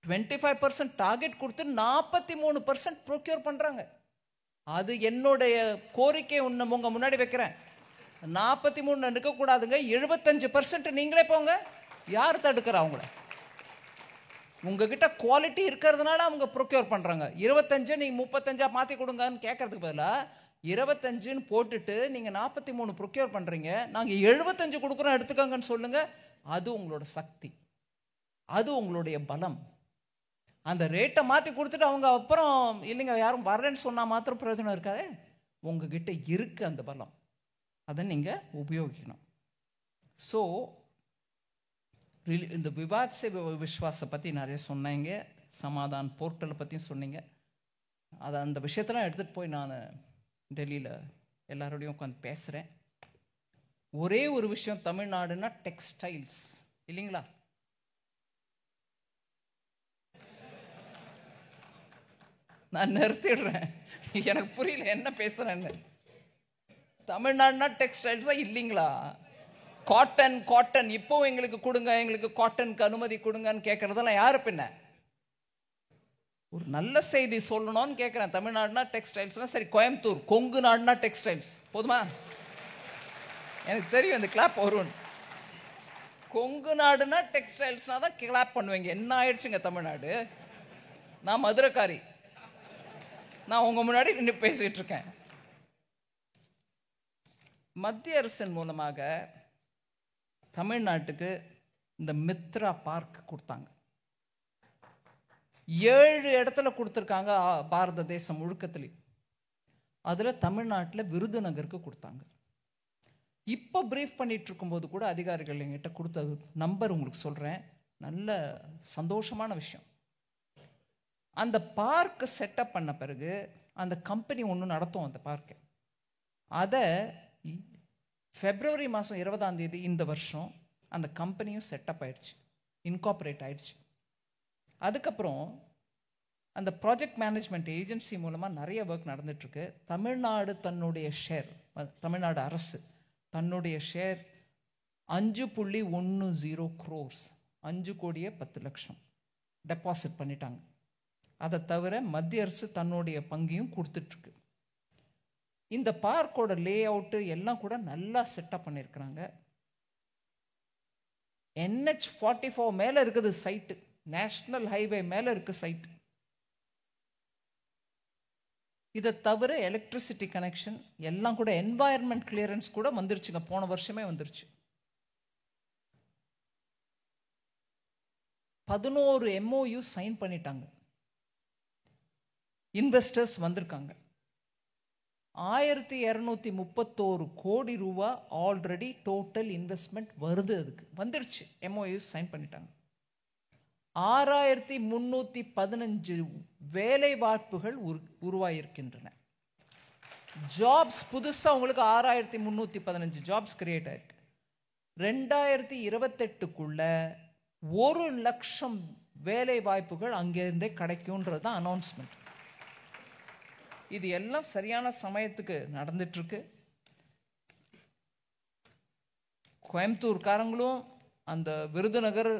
25% டார்கெட் கொடுத்து 43% ப்ரொக்யூர் பண்ணுறாங்க. அது என்னுடைய கோரிக்கை உங்க முன்னாடி வைக்கிறேன். 43 இருக்கக்கூடாதுங்க, 75% நீங்களே போங்க. யார் தடுக்கிறா அவங்கள? உங்ககிட்ட குவாலிட்டி இருக்கிறதுனால அவங்க ப்ரொக்யூர் பண்ணுறாங்க. 25 நீங்கள் 35 மாற்றி கொடுங்கன்னு கேட்கறதுக்கு பதிலாக 25ன்னு போட்டுட்டு நீங்கள் 43 ப்ரொக்யூர் பண்ணுறீங்க. நாங்கள் 75 கொடுக்குறோம் எடுத்துக்கோங்கன்னு சொல்லுங்கள். அது உங்களோட சக்தி, அது உங்களுடைய பலம். அந்த ரேட்டை மாற்றி கொடுத்துட்டு அவங்க அப்புறம் இல்லைங்க யாரும் வரலன்னு சொன்னால் மாத்திரம் பிரயோஜனம் இருக்காதே. உங்ககிட்ட இருக்கு அந்த பலம், அதை நீங்கள் உபயோகிக்கணும். ஸோ இந்த விவாத் சே விஸ்வாஸை பற்றி நிறைய சொன்னீங்க, சமாதான் போர்ட்டலை பற்றியும் சொன்னீங்க. அதை அந்த விஷயத்தெல்லாம் எடுத்துகிட்டு போய் நான் டெல்லியில் எல்லாரோடையும் உட்காந்து பேசுகிறேன். ஒரே ஒரு விஷயம், தமிழ்நாடுன்னா டெக்ஸ்டைல்ஸ் இல்லைங்களா? நான் நிறுத்திடுறேன், எனக்கு புரியல என்ன பேசுகிறேன்னு. தமிழ்நாடுனா டெக்ஸ்டைல்ஸா இல்லைங்களா? காட்டன் காட்டன் இப்போ எங்களுக்கு கொடுங்க, எங்களுக்கு காட்டனுக்கு அனுமதி கொடுங்கன்னு கேட்கறதெல்லாம் யாரு பின்ன? ஒரு நல்ல செய்தி சொல்லணும்னு கேட்குறேன். தமிழ்நாடுனா டெக்ஸ்டைல்ஸ்னா சரி, கோயம்புத்தூர் கொங்கு நாடுனா டெக்ஸ்டைல்ஸ் போதுமா? எனக்கு தெரியும் இந்த கிளாப் வரும். கொங்கு நாடுனா டெக்ஸ்டைல்ஸ்னா தான் கிளாப் பண்ணுவீங்க. என்ன ஆயிடுச்சுங்க தமிழ்நாடு? நான் மதுரைக்காரி, நான் உங்க முன்னாடி நின்று பேசிட்டு இருக்கேன். மத்திய அரசின் மூலமாக தமிழ்நாட்டுக்கு இந்த மித்ரா பார்க் கொடுத்தாங்க. 7 இடத்துல கொடுத்துருக்காங்க பாரத தேசம் முழுக்கத்துலேயும். அதில் தமிழ்நாட்டில் விருதுநகருக்கு கொடுத்தாங்க. இப்போ ப்ரீஃப் பண்ணிட்டு இருக்கும்போது கூட அதிகாரிகள் எங்கிட்ட கொடுத்த நம்பர் உங்களுக்கு சொல்கிறேன், நல்ல சந்தோஷமான விஷயம். அந்த பார்க் செட்டப் பண்ண பிறகு அந்த கம்பெனி ஒன்று நடத்தும் அந்த பார்க்கை. அதை February மாதம் 20 இந்த வருஷம் அந்த கம்பெனியும் செட்டப் ஆயிடுச்சு, இன்கார்பரேட் ஆயிடுச்சு. அதுக்கப்புறம் அந்த ப்ராஜெக்ட் மேனேஜ்மெண்ட் ஏஜென்சி மூலமாக நிறைய ஒர்க் நடந்துட்டுருக்கு. தமிழ்நாடு தன்னுடைய ஷேர், தமிழ்நாடு அரசு தன்னுடைய ஷேர் 5.10 crores, 5,10,00,000 டெபாசிட் பண்ணிட்டாங்க. அதை தவிர மத்திய அரசு தன்னுடைய பங்கையும் கொடுத்துட்ருக்கு. இந்த பார்க்கோட லே அவுட்டு எல்லாம் கூட நல்லா செட்டப் பண்ணியிருக்கிறாங்க. NH-44 மேலே இருக்குது சைட்டு, நேஷ்னல் ஹைவே மேலே இருக்குது சைட்டு. இதை தவிர எலக்ட்ரிசிட்டி கனெக்ஷன் எல்லாம் கூட, என்வாயர்மெண்ட் கிளியரன்ஸ் கூட வந்துருச்சுங்க, போன வருஷமே வந்துருச்சு. 11 MOU சைன் பண்ணிட்டாங்க, இன்வெஸ்டர்ஸ் வந்திருக்காங்க. 1231 கோடி ரூபா ஆல்ரெடி டோட்டல் இன்வெஸ்ட்மெண்ட் வருது, அதுக்கு வந்துருச்சு, MOU சைன் பண்ணிட்டாங்க. 6315 வேலை வாய்ப்புகள் உருவாயிருக்கின்றன. ஜாப்ஸ் புதுசாக உங்களுக்கு 6315 ஜாப்ஸ் கிரியேட் ஆயிருக்கு. 2028க்குள்ள 1 லட்சம் வேலை வாய்ப்புகள் அங்கிருந்தே கிடைக்கும்ன்றது தான் அனௌன்ஸ்மெண்ட். இது எல்லாம் சரியான சமயத்துக்கு நடந்துட்டு இருக்கு. கோயம்புத்தூர்காரங்களும் அந்த விருதுநகர்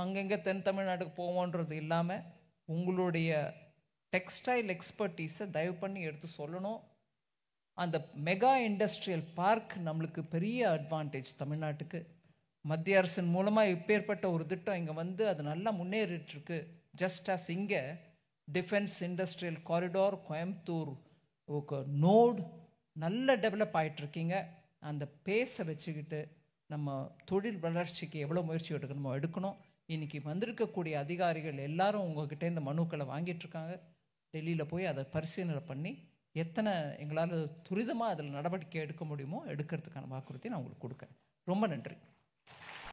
அங்கங்கே தென் தமிழ்நாட்டுக்கு போவோன்றது இல்லாமல் உங்களுடைய டெக்ஸ்டைல் எக்ஸ்பர்டீஸை தயவு பண்ணி எடுத்து சொல்லணும். அந்த மெகா இண்டஸ்ட்ரியல் பார்க் நம்மளுக்கு பெரிய அட்வான்டேஜ் தமிழ்நாட்டுக்கு. மத்திய அரசின் மூலமாக இப்பேற்பட்ட ஒரு திட்டம் இங்கே வந்து அது நல்லா முன்னேறிட்டுருக்கு. ஜஸ்ட் ஆஸ் இங்கே defence industrial corridor Coimbatore node நல்ல டெவலப் ஆகிட்டுருக்கீங்க. அந்த பேஸை வச்சுக்கிட்டு நம்ம தொழில் வளர்ச்சிக்கு எவ்வளோ முயற்சி எடுக்கணுமோ எடுக்கணும். இன்றைக்கி வந்திருக்கக்கூடிய அதிகாரிகள் எல்லாரும் உங்கள்கிட்ட இந்த மனுக்களை வாங்கிட்டுருக்காங்க. டெல்லியில் போய் அதை பரிசீலனை பண்ணி எத்தனை எங்களால் துரிதமாக அதில் நடவடிக்கை எடுக்க முடியுமோ எடுக்கிறதுக்கான வாக்குறுதி நான் உங்களுக்கு கொடுக்குறேன். ரொம்ப நன்றி.